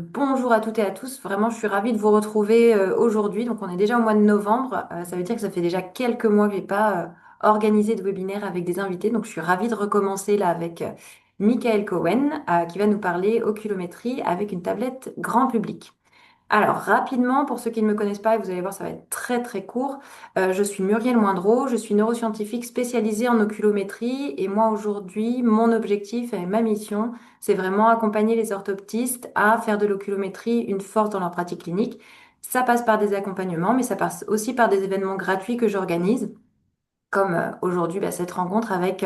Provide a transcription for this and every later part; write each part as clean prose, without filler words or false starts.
Bonjour à toutes et à tous. Vraiment, je suis ravie de vous retrouver aujourd'hui. Donc, on est déjà au mois de novembre. Ça veut dire que ça fait déjà quelques mois que je n'ai pas organisé de webinaire avec des invités. Donc, je suis ravie de recommencer là avec Michael Cohen qui va nous parler oculométrie avec une tablette grand public. Alors, rapidement, pour ceux qui ne me connaissent pas, et vous allez voir, ça va être très très court, je suis Muriel Moindreau, je suis neuroscientifique spécialisée en oculométrie et moi aujourd'hui, mon objectif et ma mission, c'est vraiment accompagner les orthoptistes à faire de l'oculométrie une force dans leur pratique clinique. Ça passe par des accompagnements, mais ça passe aussi par des événements gratuits que j'organise comme aujourd'hui cette rencontre avec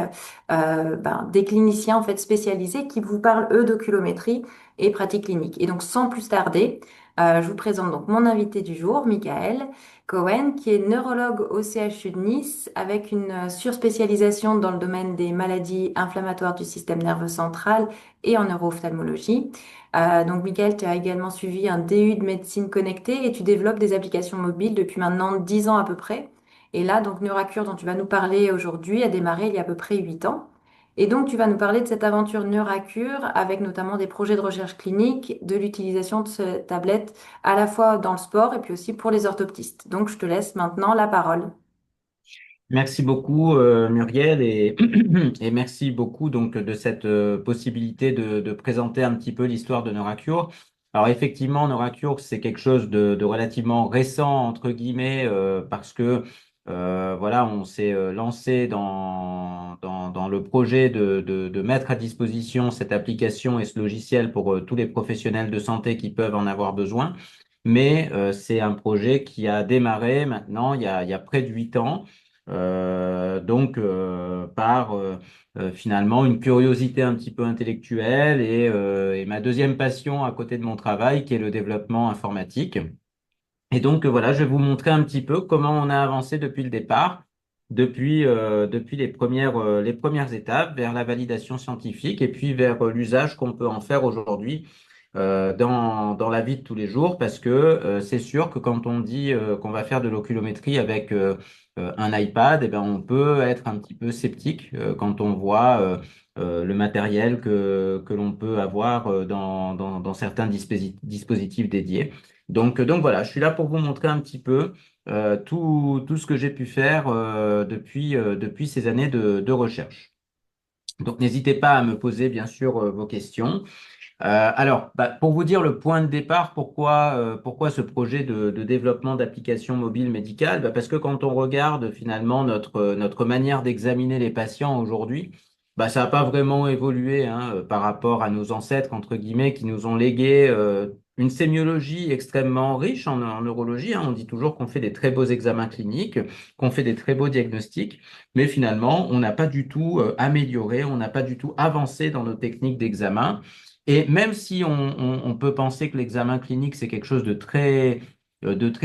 des cliniciens en fait spécialisés qui vous parlent eux d'oculométrie et pratique clinique. Et donc sans plus tarder, je vous présente donc mon invité du jour, Michael Cohen, qui est neurologue au CHU de Nice avec une surspécialisation dans le domaine des maladies inflammatoires du système nerveux central et en neuro-ophtalmologie. Donc Michael, tu as également suivi un DU de médecine connectée et tu développes des applications mobiles depuis maintenant 10 ans à peu près. Et là, donc Neuracure, dont tu vas nous parler aujourd'hui, a démarré il y a à peu près 8 ans. Et donc, tu vas nous parler de cette aventure Neuracure avec notamment des projets de recherche clinique, de l'utilisation de cette tablette à la fois dans le sport et puis aussi pour les orthoptistes. Donc, je te laisse maintenant la parole. Merci beaucoup Muriel et merci beaucoup donc de cette possibilité de présenter un petit peu l'histoire de Neuracure. Alors effectivement, Neuracure, c'est quelque chose de relativement récent entre guillemets parce que voilà, on s'est lancé dans le projet de mettre à disposition cette application et ce logiciel pour tous les professionnels de santé qui peuvent en avoir besoin. Mais c'est un projet qui a démarré maintenant il y a près de 8 ans par finalement une curiosité un petit peu intellectuelle et ma deuxième passion à côté de mon travail qui est le développement informatique. Et donc voilà, je vais vous montrer un petit peu comment on a avancé depuis le départ, depuis les premières étapes vers la validation scientifique et puis vers l'usage qu'on peut en faire aujourd'hui dans la vie de tous les jours parce que c'est sûr que quand on dit qu'on va faire de l'oculométrie avec un iPad, eh ben, on peut être un petit peu sceptique quand on voit le matériel que l'on peut avoir dans certains dispositifs dédiés. Donc voilà, je suis là pour vous montrer un petit peu tout ce que j'ai pu faire depuis ces années de recherche. Donc n'hésitez pas à me poser bien sûr vos questions. Pour vous dire le point de départ, pourquoi ce projet de développement d'applications mobiles médicales? Parce que quand on regarde finalement notre manière d'examiner les patients aujourd'hui, ça n'a pas vraiment évolué hein, par rapport à nos ancêtres, entre guillemets, qui nous ont légué une sémiologie extrêmement riche en neurologie, hein. On dit toujours qu'on fait des très beaux examens cliniques, qu'on fait des très beaux diagnostics, mais finalement, on n'a pas du tout amélioré, on n'a pas du tout avancé dans nos techniques d'examen. Et même si on peut penser que l'examen clinique, c'est quelque chose de très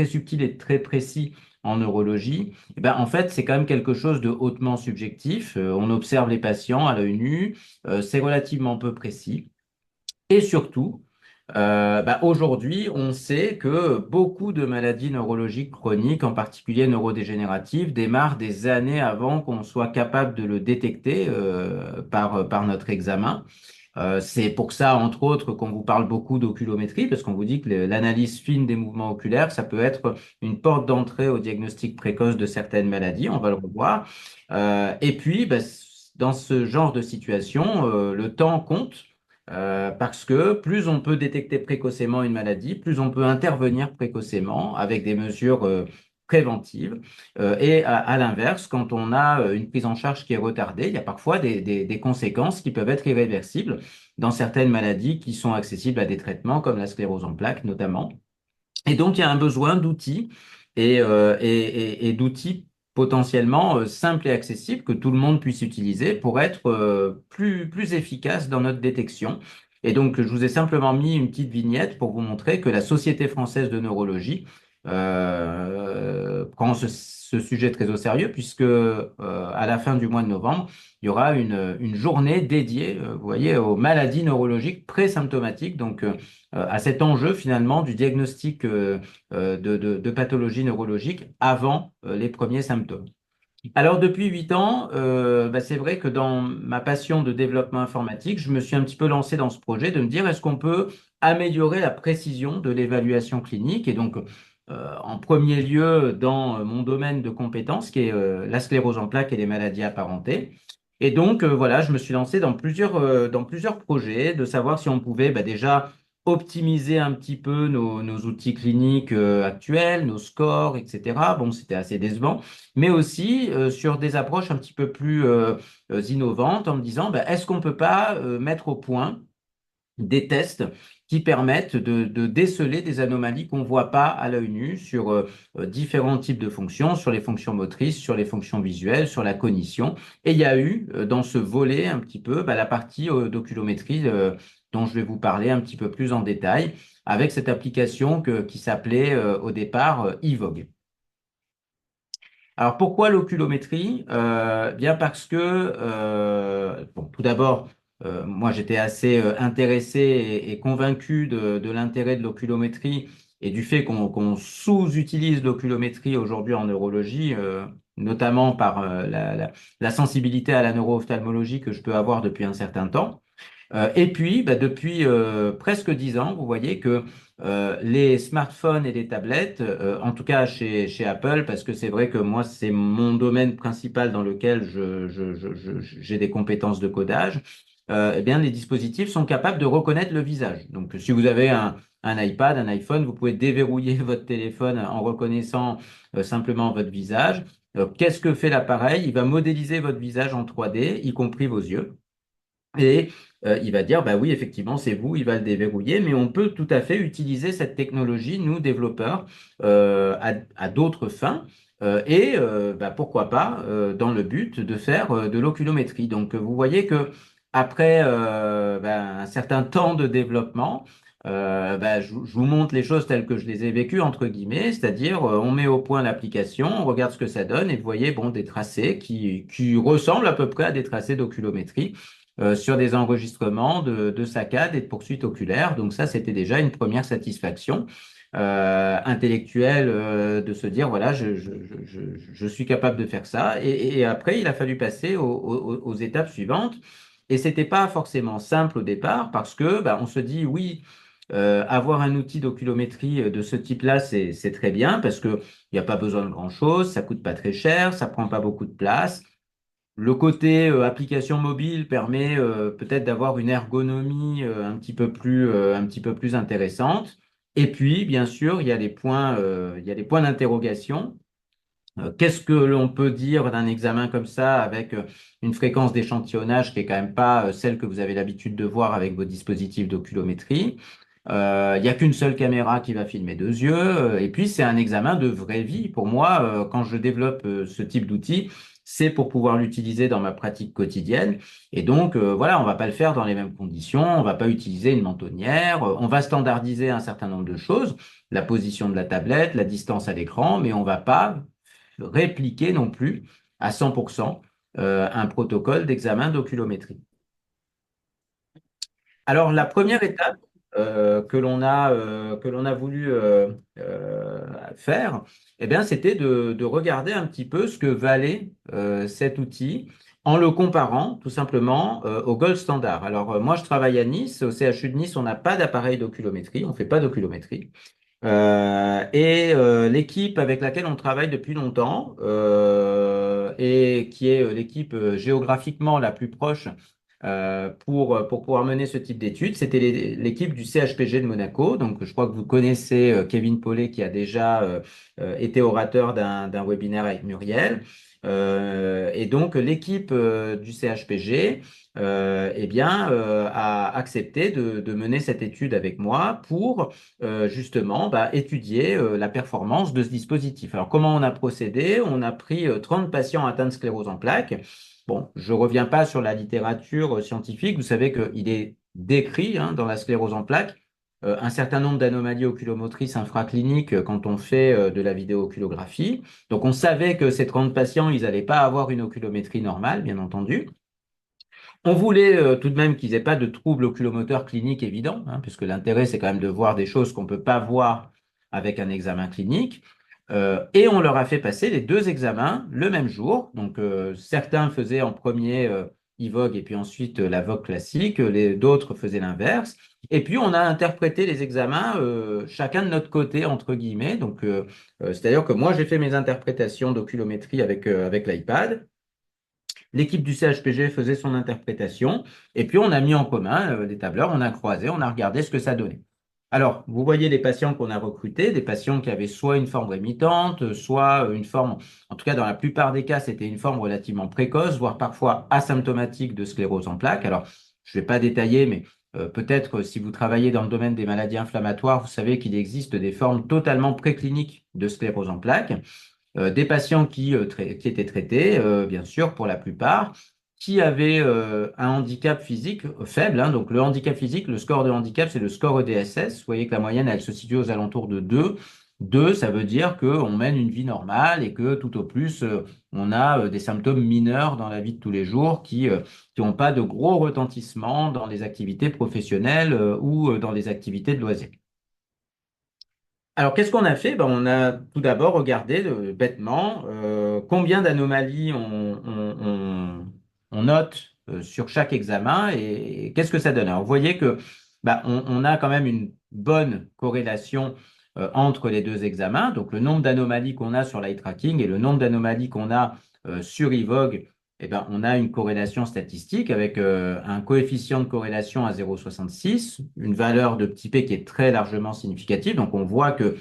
subtil et de très précis en neurologie, eh ben, en fait, c'est quand même quelque chose de hautement subjectif. On observe les patients à l'œil nu, c'est relativement peu précis. Et surtout, aujourd'hui, on sait que beaucoup de maladies neurologiques chroniques, en particulier neurodégénératives, démarrent des années avant qu'on soit capable de le détecter par notre examen. C'est pour ça, entre autres, qu'on vous parle beaucoup d'oculométrie, parce qu'on vous dit que l'analyse fine des mouvements oculaires, ça peut être une porte d'entrée au diagnostic précoce de certaines maladies, on va le revoir. Et puis, dans ce genre de situation, le temps compte, parce que plus on peut détecter précocement une maladie, plus on peut intervenir précocement avec des mesures préventives. Et à l'inverse, quand on a une prise en charge qui est retardée, il y a parfois des conséquences qui peuvent être irréversibles dans certaines maladies qui sont accessibles à des traitements comme la sclérose en plaques notamment. Et donc, il y a un besoin d'outils et d'outils potentiellement simples et accessibles que tout le monde puisse utiliser pour être plus efficace dans notre détection. Et donc, je vous ai simplement mis une petite vignette pour vous montrer que la Société française de neurologie prend ce sujet très au sérieux puisque à la fin du mois de novembre, il y aura une journée dédiée, vous voyez, aux maladies neurologiques présymptomatiques. Donc, à cet enjeu finalement du diagnostic de pathologie neurologique avant les premiers symptômes. Alors depuis 8 ans, c'est vrai que dans ma passion de développement informatique, je me suis un petit peu lancé dans ce projet de me dire est-ce qu'on peut améliorer la précision de l'évaluation clinique. Et donc, en premier lieu, dans mon domaine de compétences, qui est la sclérose en plaques et les maladies apparentées. Et donc, voilà, je me suis lancé dans plusieurs projets, de savoir si on pouvait bah, déjà optimiser un petit peu nos outils cliniques actuels, nos scores, etc. Bon, c'était assez décevant, mais aussi sur des approches un petit peu plus innovantes en me disant, bah, est-ce qu'on peut pas mettre au point des tests qui permettent de déceler des anomalies qu'on ne voit pas à l'œil nu sur différents types de fonctions, sur les fonctions motrices, sur les fonctions visuelles, sur la cognition. Et il y a eu dans ce volet un petit peu bah, la partie d'oculométrie dont je vais vous parler un petit peu plus en détail avec cette application qui s'appelait au départ eVogue. Alors pourquoi l'oculométrie? Bien parce que, bon, tout d'abord, moi j'étais assez intéressé et convaincu de l'intérêt de l'oculométrie et du fait qu'on sous-utilise l'oculométrie aujourd'hui en neurologie, notamment par la sensibilité à la neuro-ophtalmologie que je peux avoir depuis un certain temps. Et puis, bah, depuis presque 10 ans, vous voyez que les smartphones et les tablettes, en tout cas chez Apple, parce que c'est vrai que moi, c'est mon domaine principal dans lequel j'ai des compétences de codage, eh bien, les dispositifs sont capables de reconnaître le visage. Donc, si vous avez un iPad, un iPhone, vous pouvez déverrouiller votre téléphone en reconnaissant simplement votre visage. Qu'est-ce que fait l'appareil? Il va modéliser votre visage en 3D, y compris vos yeux. Et il va dire, bah oui, effectivement, c'est vous, il va le déverrouiller, mais on peut tout à fait utiliser cette technologie, nous, développeurs, à d'autres fins. Bah, pourquoi pas dans le but de faire de l'oculométrie. Donc, vous voyez que après bah, un certain temps de développement, bah, je vous montre les choses telles que je les ai vécues, entre guillemets, c'est-à-dire on met au point l'application, on regarde ce que ça donne, et vous voyez bon, des tracés qui ressemblent à peu près à des tracés d'oculométrie sur des enregistrements de saccades et de poursuites oculaires. Donc ça, c'était déjà une première satisfaction intellectuelle de se dire, voilà, je suis capable de faire ça. Et après, il a fallu passer aux étapes suivantes. Et c'était pas forcément simple au départ parce que bah, on se dit, oui, avoir un outil d'oculométrie de ce type-là, c'est très bien parce que il n'y a pas besoin de grand-chose, ça coûte pas très cher, ça prend pas beaucoup de place. Le côté application mobile permet peut-être d'avoir une ergonomie un petit peu plus intéressante. Et puis, bien sûr, il y a des points d'interrogation. Qu'est-ce que l'on peut dire d'un examen comme ça avec une fréquence d'échantillonnage qui est quand même pas celle que vous avez l'habitude de voir avec vos dispositifs d'oculométrie? Il n'y a qu'une seule caméra qui va filmer deux yeux. Et puis, c'est un examen de vraie vie. Pour moi, quand je développe ce type d'outil, c'est pour pouvoir l'utiliser dans ma pratique quotidienne. Et donc, voilà, on va pas le faire dans les mêmes conditions. On va pas utiliser une mentonnière. On va standardiser un certain nombre de choses, la position de la tablette, la distance à l'écran, mais on va pas répliquer non plus à 100% un protocole d'examen d'oculométrie. Alors, la première étape que l'on a voulu faire, eh bien, c'était de regarder un petit peu ce que valait cet outil en le comparant tout simplement au gold standard. Alors, moi, je travaille à Nice. Au CHU de Nice, on n'a pas d'appareil d'oculométrie. On ne fait pas d'oculométrie. L'équipe avec laquelle on travaille depuis longtemps et qui est l'équipe géographiquement la plus proche pour pouvoir mener ce type d'études, c'était l'équipe du CHPG de Monaco. Donc, je crois que vous connaissez Kevin Paulet qui a déjà été orateur d'un webinaire avec Muriel. Et donc, l'équipe du CHPG eh bien, a accepté de mener cette étude avec moi pour justement bah, étudier la performance de ce dispositif. Alors, comment on a procédé? On a pris 30 patients atteints de sclérose en plaques. Bon, je reviens pas sur la littérature scientifique. Vous savez qu'il est décrit hein, dans la sclérose en plaques un certain nombre d'anomalies oculomotrices infracliniques quand on fait de la vidéooculographie. Donc, on savait que ces 30 patients, ils n'allaient pas avoir une oculométrie normale, bien entendu. On voulait tout de même qu'ils n'aient pas de troubles oculomoteurs cliniques évidents, hein, puisque l'intérêt, c'est quand même de voir des choses qu'on ne peut pas voir avec un examen clinique. Et on leur a fait passer les deux examens le même jour. Donc, certains faisaient en premier IVOG et puis ensuite la VOG classique, d'autres faisaient l'inverse. Et puis on a interprété les examens chacun de notre côté, entre guillemets. Donc, c'est-à-dire que moi j'ai fait mes interprétations d'oculométrie avec l'iPad. L'équipe du CHPG faisait son interprétation, et puis on a mis en commun les tableurs, on a croisé, on a regardé ce que ça donnait. Alors, vous voyez les patients qu'on a recrutés, des patients qui avaient soit une forme rémitante, soit une forme, en tout cas dans la plupart des cas, c'était une forme relativement précoce, voire parfois asymptomatique de sclérose en plaques. Alors, je ne vais pas détailler, mais peut-être si vous travaillez dans le domaine des maladies inflammatoires, vous savez qu'il existe des formes totalement précliniques de sclérose en plaques. Des patients qui étaient traités, bien sûr, pour la plupart, qui avaient un handicap physique faible. Hein. Donc, le handicap physique, le score de handicap, c'est le score EDSS. Vous voyez que la moyenne, elle se situe aux alentours de 2. 2, ça veut dire qu'on mène une vie normale et que tout au plus, on a des symptômes mineurs dans la vie de tous les jours qui n'ont pas de gros retentissements dans les activités professionnelles ou dans les activités de loisirs. Alors, qu'est-ce qu'on a fait? Ben, on a tout d'abord regardé bêtement combien d'anomalies on note sur chaque examen et qu'est-ce que ça donne. Alors, vous voyez que ben, on a quand même une bonne corrélation entre les deux examens. Donc, le nombre d'anomalies qu'on a sur l'eye tracking et le nombre d'anomalies qu'on a sur IVOG, eh ben, on a une corrélation statistique avec un coefficient de corrélation à 0,66, une valeur de petit p qui est très largement significative. Donc, on voit que,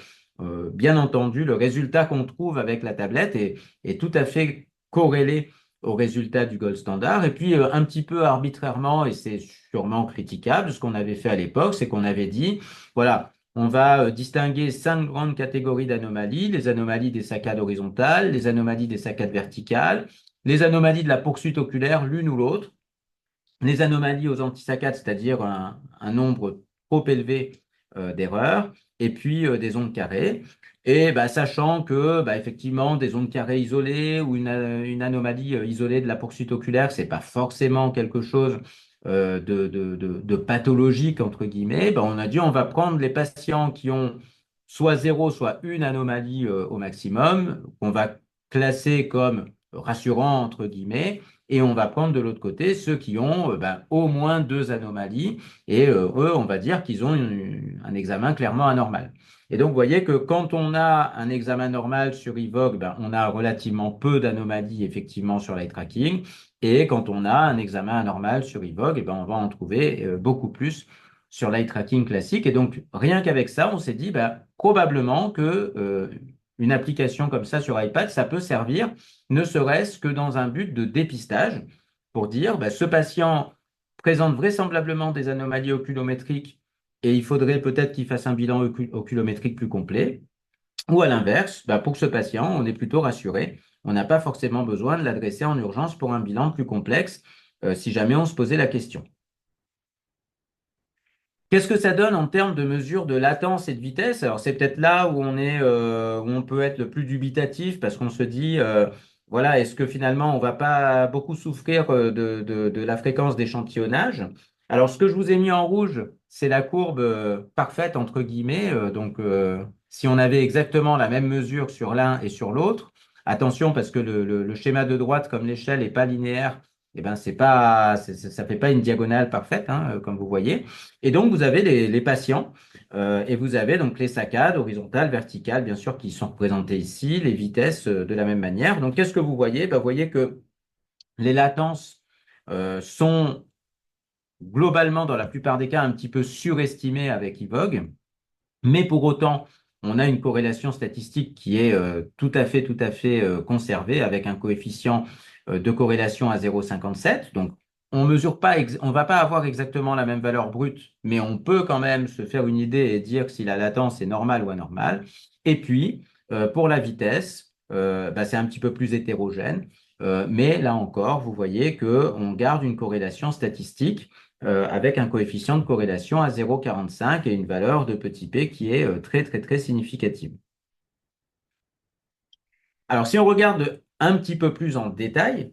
bien entendu, le résultat qu'on trouve avec la tablette est tout à fait corrélé au résultat du gold standard. Et puis, un petit peu arbitrairement, et c'est sûrement critiquable, ce qu'on avait fait à l'époque, c'est qu'on avait dit, voilà, on va distinguer 5 grandes catégories d'anomalies, les anomalies des saccades horizontales, les anomalies des saccades verticales, les anomalies de la poursuite oculaire, l'une ou l'autre, les anomalies aux antisaccades, c'est-à-dire un nombre trop élevé d'erreurs, et puis des ondes carrées. Et bah, sachant que, bah, effectivement, des ondes carrées isolées ou une anomalie isolée de la poursuite oculaire, c'est pas forcément quelque chose de pathologique, entre guillemets, bah, on a dit on va prendre les patients qui ont soit zéro, soit une anomalie au maximum, qu'on va classer comme rassurant, entre guillemets, et on va prendre de l'autre côté ceux qui ont ben, au moins 2 anomalies et eux, on va dire qu'ils ont un examen clairement anormal. Et donc, vous voyez que quand on a un examen normal sur IVOG, ben, on a relativement peu d'anomalies effectivement sur l'eye tracking. Et quand on a un examen anormal sur IVOG, eh ben, on va en trouver beaucoup plus sur l'eye tracking classique. Et donc, rien qu'avec ça, on s'est dit ben, probablement que une application comme ça sur iPad, ça peut servir ne serait-ce que dans un but de dépistage, pour dire, bah, ce patient présente vraisemblablement des anomalies oculométriques et il faudrait peut-être qu'il fasse un bilan oculométrique plus complet. Ou à l'inverse, bah, pour ce patient, on est plutôt rassuré. On n'a pas forcément besoin de l'adresser en urgence pour un bilan plus complexe, si jamais on se posait la question. Qu'est-ce que ça donne en termes de mesure de latence et de vitesse? Alors, c'est peut-être là où où on peut être le plus dubitatif parce qu'on se dit, voilà, est-ce que finalement on va pas beaucoup souffrir de la fréquence d'échantillonnage? Alors, ce que je vous ai mis en rouge, c'est la courbe parfaite entre guillemets. Donc, si on avait exactement la même mesure sur l'un et sur l'autre, attention parce que le schéma de droite, comme l'échelle n'est pas linéaire, eh ben c'est pas, ça fait pas une diagonale parfaite, hein, comme vous voyez. Et donc, vous avez les patients et vous avez donc les saccades horizontales, verticales, bien sûr, qui sont représentées ici, les vitesses de la même manière. Donc, qu'est-ce que vous voyez? Ben, vous voyez que les latences sont globalement, dans la plupart des cas, un petit peu surestimées avec IVOG, mais pour autant, on a une corrélation statistique qui est tout à fait conservée avec un coefficient de corrélation à 0,57. Donc, on mesure pas, on va pas avoir exactement la même valeur brute, mais on peut quand même se faire une idée et dire si la latence est normale ou anormale. Et puis, pour la vitesse, bah, c'est un petit peu plus hétérogène. Mais là encore, vous voyez que on garde une corrélation statistique avec un coefficient de corrélation à 0,45 et une valeur de petit p qui est très, très, très significative. Alors, si on regarde un petit peu plus en détail,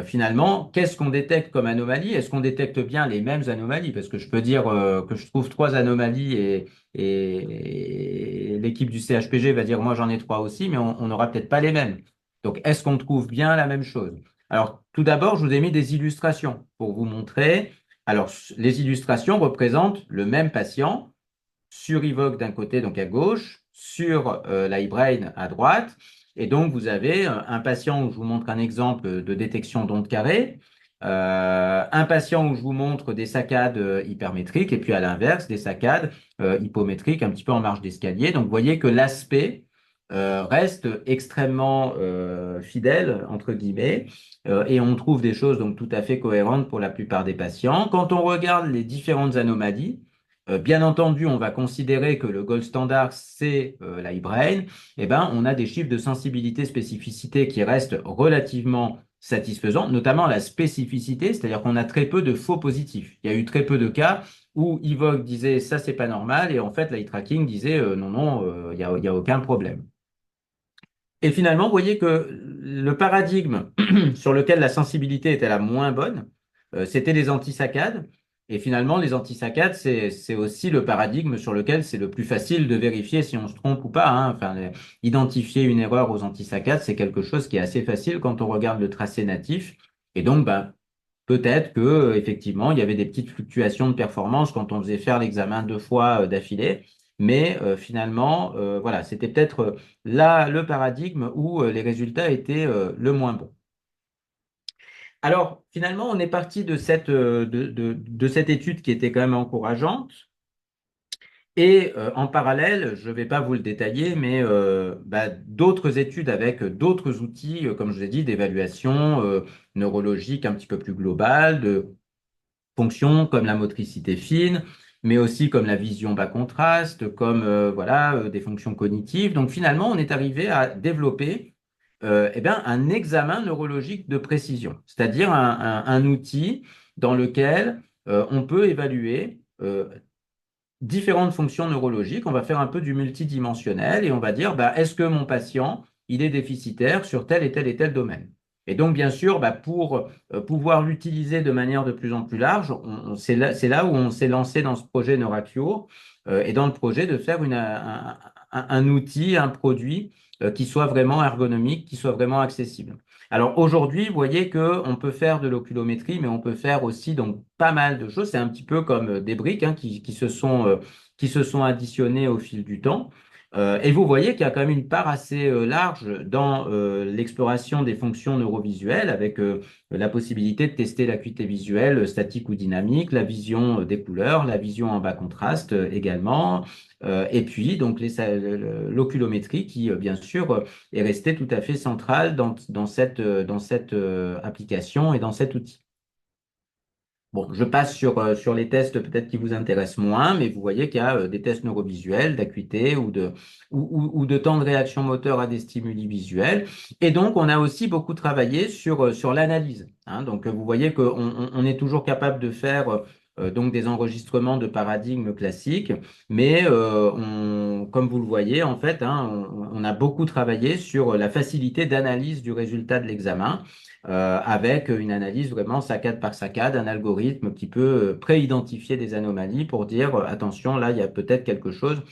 finalement, qu'est-ce qu'on détecte comme anomalie? Est-ce qu'on détecte bien les mêmes anomalies? Parce que je peux dire que je trouve 3 anomalies et l'équipe du CHPG va dire moi j'en ai 3 aussi, mais on n'aura peut-être pas les mêmes. Donc, est-ce qu'on trouve bien la même chose? Alors, tout d'abord, je vous ai mis des illustrations pour vous montrer. Alors, les illustrations représentent le même patient sur Evoque d'un côté, donc à gauche, sur l'iBrain à droite. Et donc, vous avez un patient où je vous montre un exemple de détection d'ondes carrées, un patient où je vous montre des saccades hypermétriques, et puis à l'inverse, des saccades hypométriques un petit peu en marge d'escalier. Donc, vous voyez que l'aspect reste extrêmement fidèle, entre guillemets, et on trouve des choses donc tout à fait cohérentes pour la plupart des patients. Quand on regarde les différentes anomalies, bien entendu, on va considérer que le gold standard, c'est l'iBrain. Eh ben, on a des chiffres de sensibilité, spécificité qui restent relativement satisfaisants, notamment la spécificité, c'est-à-dire qu'on a très peu de faux positifs. Il y a eu très peu de cas où Evoque disait ça, c'est pas normal, et en fait, l'eye tracking disait non, non, il y a aucun problème. Et finalement, vous voyez que le paradigme sur lequel la sensibilité était la moins bonne, c'était les antisaccades. Et finalement, les antisaccades, c'est aussi le paradigme sur lequel c'est le plus facile de vérifier si on se trompe ou pas, hein. Enfin, identifier une erreur aux antisaccades, c'est quelque chose qui est assez facile quand on regarde le tracé natif. Et donc, bah, peut-être que effectivement, il y avait des petites fluctuations de performance quand on faisait faire l'examen 2 fois d'affilée, mais finalement, voilà, c'était peut-être là le paradigme où les résultats étaient le moins bons. Alors, finalement, on est parti de cette étude qui était quand même encourageante. Et en parallèle, je ne vais pas vous le détailler, mais bah, d'autres études avec d'autres outils, comme je vous ai dit, d'évaluation neurologique un petit peu plus globale, de fonctions comme la motricité fine, mais aussi comme la vision bas contraste, comme voilà, des fonctions cognitives. Donc finalement, on est arrivé à développer eh bien, un examen neurologique de précision, c'est-à-dire un outil dans lequel on peut évaluer différentes fonctions neurologiques. On va faire un peu du multidimensionnel et on va dire, bah, est-ce que mon patient, il est déficitaire sur tel et tel et tel domaine? Et donc, bien sûr, bah, pour pouvoir l'utiliser de manière de plus en plus large, c'est là où on s'est lancé dans ce projet Neuracure et dans le projet de faire un outil, un produit qui soit vraiment ergonomique, qui soit vraiment accessible. Alors aujourd'hui, vous voyez que on peut faire de l'oculométrie, mais on peut faire aussi donc pas mal de choses. C'est un petit peu comme des briques hein, qui se sont additionnées au fil du temps. Et vous voyez qu'il y a quand même une part assez large dans l'exploration des fonctions neurovisuelles, avec la possibilité de tester l'acuité visuelle statique ou dynamique, la vision des couleurs, la vision en bas contraste également, et puis donc l'oculométrie qui, bien sûr, est resté tout à fait central dans cette application et dans cet outil. Bon, je passe sur les tests peut-être qui vous intéressent moins, mais vous voyez qu'il y a des tests neurovisuels, d'acuité ou de temps de réaction moteur à des stimuli visuels. Et donc, on a aussi beaucoup travaillé sur l'analyse, hein. Donc, vous voyez qu'on on est toujours capable de faire donc des enregistrements de paradigmes classiques, mais comme vous le voyez, en fait, hein, on a beaucoup travaillé sur la facilité d'analyse du résultat de l'examen avec une analyse vraiment saccade par saccade, un algorithme qui peut pré-identifier des anomalies pour dire attention, là, il y a peut-être quelque chose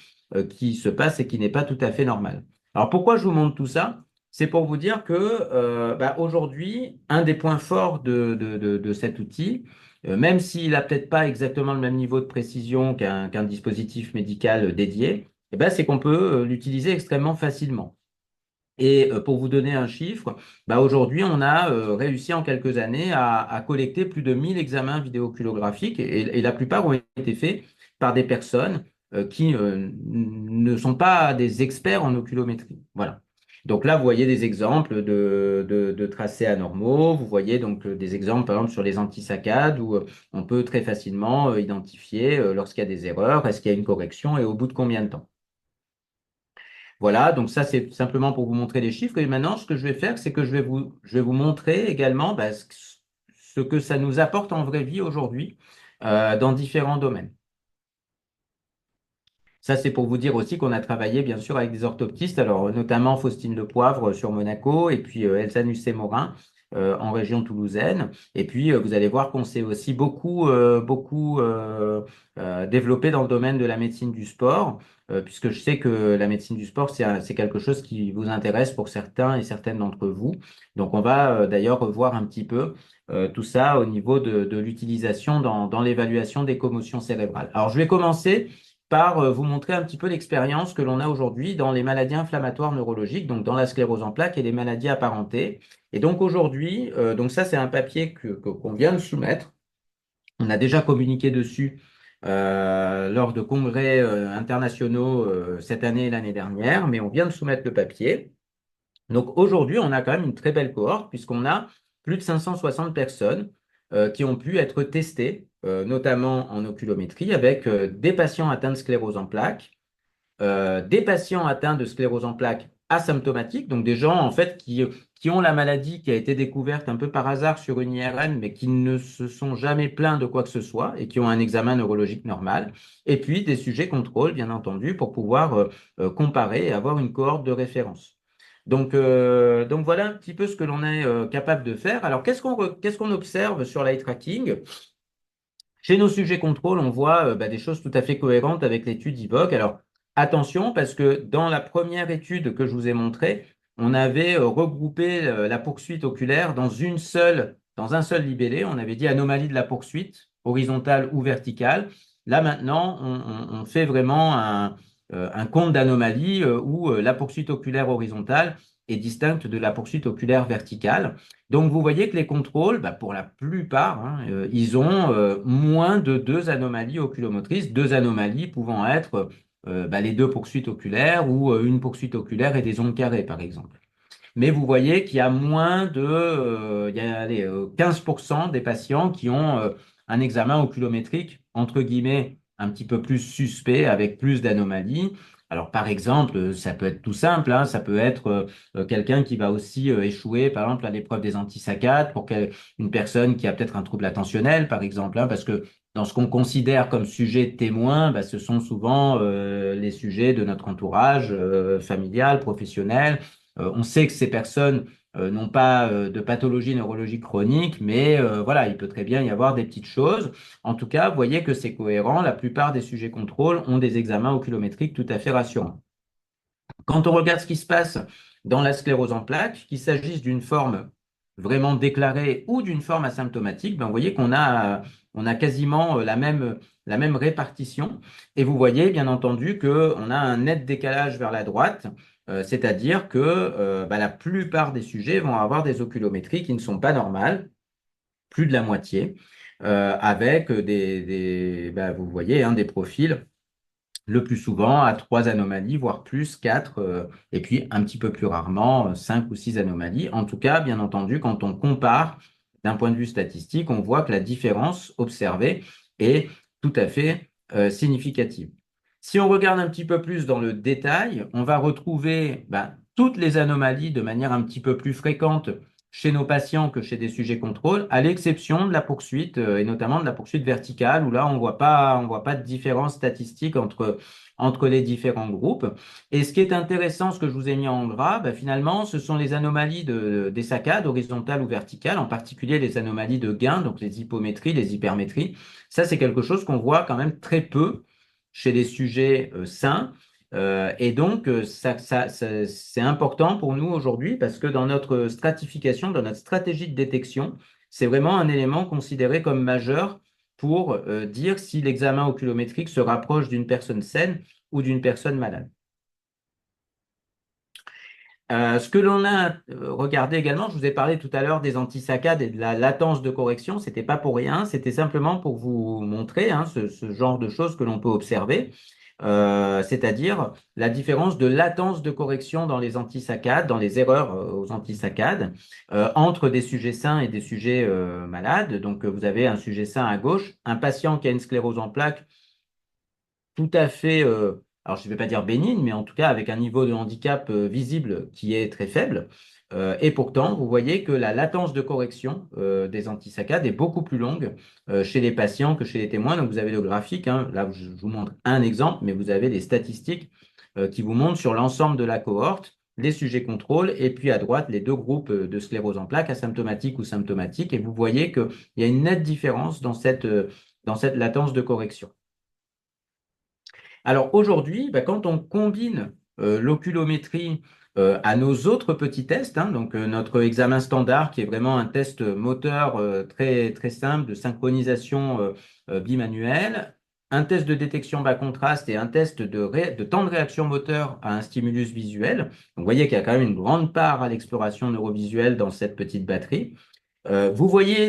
qui se passe et qui n'est pas tout à fait normal. Alors pourquoi je vous montre tout ça? C'est pour vous dire que bah, aujourd'hui, un des points forts de cet outil, même s'il n'a peut-être pas exactement le même niveau de précision qu'un dispositif médical dédié, eh ben, c'est qu'on peut l'utiliser extrêmement facilement. Et pour vous donner un chiffre, bah aujourd'hui, on a réussi en quelques années à collecter plus de 1 000 examens vidéoculographiques et la plupart ont été faits par des personnes qui ne sont pas des experts en oculométrie. Voilà. Donc là, vous voyez des exemples de tracés anormaux. Vous voyez donc des exemples, par exemple, sur les antisaccades où on peut très facilement identifier lorsqu'il y a des erreurs, est-ce qu'il y a une correction et au bout de combien de temps. Voilà, donc ça c'est simplement pour vous montrer les chiffres. Et maintenant, ce que je vais faire, c'est que je vais vous montrer également bah, ce que ça nous apporte en vraie vie aujourd'hui dans différents domaines. Ça, c'est pour vous dire aussi qu'on a travaillé bien sûr avec des orthoptistes, alors notamment Faustine Lepoivre sur Monaco et puis Elsa Nussé-Morin en région toulousaine. Et puis, vous allez voir qu'on s'est aussi beaucoup développé dans le domaine de la médecine du sport, puisque je sais que la médecine du sport, c'est quelque chose qui vous intéresse pour certains et certaines d'entre vous. Donc, on va d'ailleurs revoir un petit peu tout ça au niveau de l'utilisation dans l'évaluation des commotions cérébrales. Alors, je vais commencer par vous montrer un petit peu l'expérience que l'on a aujourd'hui dans les maladies inflammatoires neurologiques, donc dans la sclérose en plaques et les maladies apparentées. Et donc aujourd'hui, donc ça c'est un papier qu'on vient de soumettre. On a déjà communiqué dessus lors de congrès internationaux cette année et l'année dernière, mais on vient de soumettre le papier. Donc aujourd'hui, on a quand même une très belle cohorte puisqu'on a plus de 560 personnes qui ont pu être testées, notamment en oculométrie, avec des patients atteints de sclérose en plaques, des patients atteints de sclérose en plaques asymptomatiques, donc des gens en fait qui ont la maladie qui a été découverte un peu par hasard sur une IRM, mais qui ne se sont jamais plaints de quoi que ce soit et qui ont un examen neurologique normal, et puis des sujets contrôle, bien entendu, pour pouvoir comparer et avoir une cohorte de référence. Donc voilà un petit peu ce que l'on est capable de faire. Alors, qu'est-ce qu'on observe sur l'eye tracking? Chez nos sujets contrôle, on voit des choses tout à fait cohérentes avec l'étude IVOC. Alors, attention, parce que dans la première étude que je vous ai montrée, on avait regroupé la poursuite oculaire dans un seul libellé. On avait dit anomalie de la poursuite, horizontale ou verticale. Là, maintenant, on fait vraiment un compte d'anomalies où la poursuite oculaire horizontale est distincte de la poursuite oculaire verticale. Donc, vous voyez que les contrôles, pour la plupart, hein, ils ont moins de deux anomalies oculomotrices, deux anomalies pouvant être les deux poursuites oculaires ou une poursuite oculaire et des ondes carrées, par exemple. Mais vous voyez qu'il y a moins de, il y a allez, 15% des patients qui ont un examen oculométrique, entre guillemets, un petit peu plus suspect, avec plus d'anomalies. Alors, par exemple, ça peut être tout simple, hein, ça peut être quelqu'un qui va aussi échouer, par exemple, à l'épreuve des antisaccades, une personne qui a peut-être un trouble attentionnel, par exemple, hein, parce que dans ce qu'on considère comme sujet témoin, ce sont souvent les sujets de notre entourage familial, professionnel. On sait que ces personnes n'ont pas de pathologie neurologique chronique, mais voilà, il peut très bien y avoir des petites choses. En tout cas, vous voyez que c'est cohérent. La plupart des sujets contrôle ont des examens oculométriques tout à fait rassurants. Quand on regarde ce qui se passe dans la sclérose en plaques, qu'il s'agisse d'une forme vraiment déclarée ou d'une forme asymptomatique, vous voyez on a quasiment la même répartition. Et vous voyez, bien entendu, qu'on a un net décalage vers la droite, c'est-à-dire que la plupart des sujets vont avoir des oculométries qui ne sont pas normales, plus de la moitié, avec vous voyez, hein, des profils le plus souvent à trois anomalies, voire plus, quatre, et puis un petit peu plus rarement, cinq ou six anomalies. En tout cas, bien entendu, quand on compare d'un point de vue statistique, on voit que la différence observée est tout à fait significative. Si on regarde un petit peu plus dans le détail, on va retrouver toutes les anomalies de manière un petit peu plus fréquente chez nos patients que chez des sujets contrôle, à l'exception de la poursuite, et notamment de la poursuite verticale, où là, on voit pas de différence statistique entre les différents groupes. Et ce qui est intéressant, ce que je vous ai mis en gras, finalement, ce sont les anomalies des saccades, horizontales ou verticales, en particulier les anomalies de gain, donc les hypométries, les hypermétries. Ça, c'est quelque chose qu'on voit quand même très peu chez les sujets sains. Et donc, c'est important pour nous aujourd'hui parce que dans notre stratification, dans notre stratégie de détection, c'est vraiment un élément considéré comme majeur pour dire si l'examen oculométrique se rapproche d'une personne saine ou d'une personne malade. Ce que l'on a regardé également, je vous ai parlé tout à l'heure des antisaccades et de la latence de correction, c'était pas pour rien, c'était simplement pour vous montrer hein, ce genre de choses que l'on peut observer, c'est-à-dire la différence de latence de correction dans les antisaccades, dans les erreurs aux antisaccades, entre des sujets sains et des sujets malades. Donc vous avez un sujet sain à gauche, un patient qui a une sclérose en plaques tout à fait, alors je ne vais pas dire bénigne, mais en tout cas avec un niveau de handicap visible qui est très faible. Et pourtant, vous voyez que la latence de correction des antisaccades est beaucoup plus longue chez les patients que chez les témoins. Donc vous avez le graphique, hein, là je vous montre un exemple, mais vous avez les statistiques qui vous montrent sur l'ensemble de la cohorte les sujets contrôle, et puis à droite, les deux groupes de sclérose en plaques, asymptomatique ou symptomatique. Et vous voyez qu'il y a une nette différence dans cette latence de correction. Alors aujourd'hui, quand on combine l'oculométrie à nos autres petits tests, hein, donc notre examen standard qui est vraiment un test moteur très, très simple de synchronisation bimanuelle, un test de détection bas contraste et un test de temps de réaction moteur à un stimulus visuel. Donc, vous voyez qu'il y a quand même une grande part à l'exploration neurovisuelle dans cette petite batterie. Vous voyez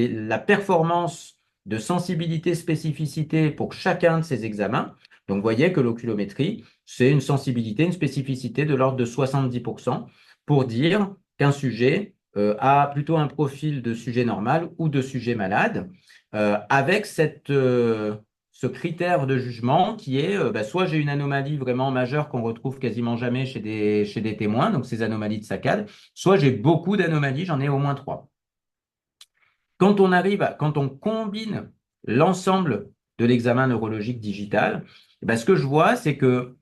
la performance de sensibilité spécificité pour chacun de ces examens. Donc, vous voyez que l'oculométrie, c'est une sensibilité, une spécificité de l'ordre de 70% pour dire qu'un sujet a plutôt un profil de sujet normal ou de sujet malade, avec ce critère de jugement qui est soit j'ai une anomalie vraiment majeure qu'on retrouve quasiment jamais chez des témoins, donc ces anomalies de saccade, soit j'ai beaucoup d'anomalies, j'en ai au moins trois. Quand on combine l'ensemble de l'examen neurologique digital, ce que je vois, c'est que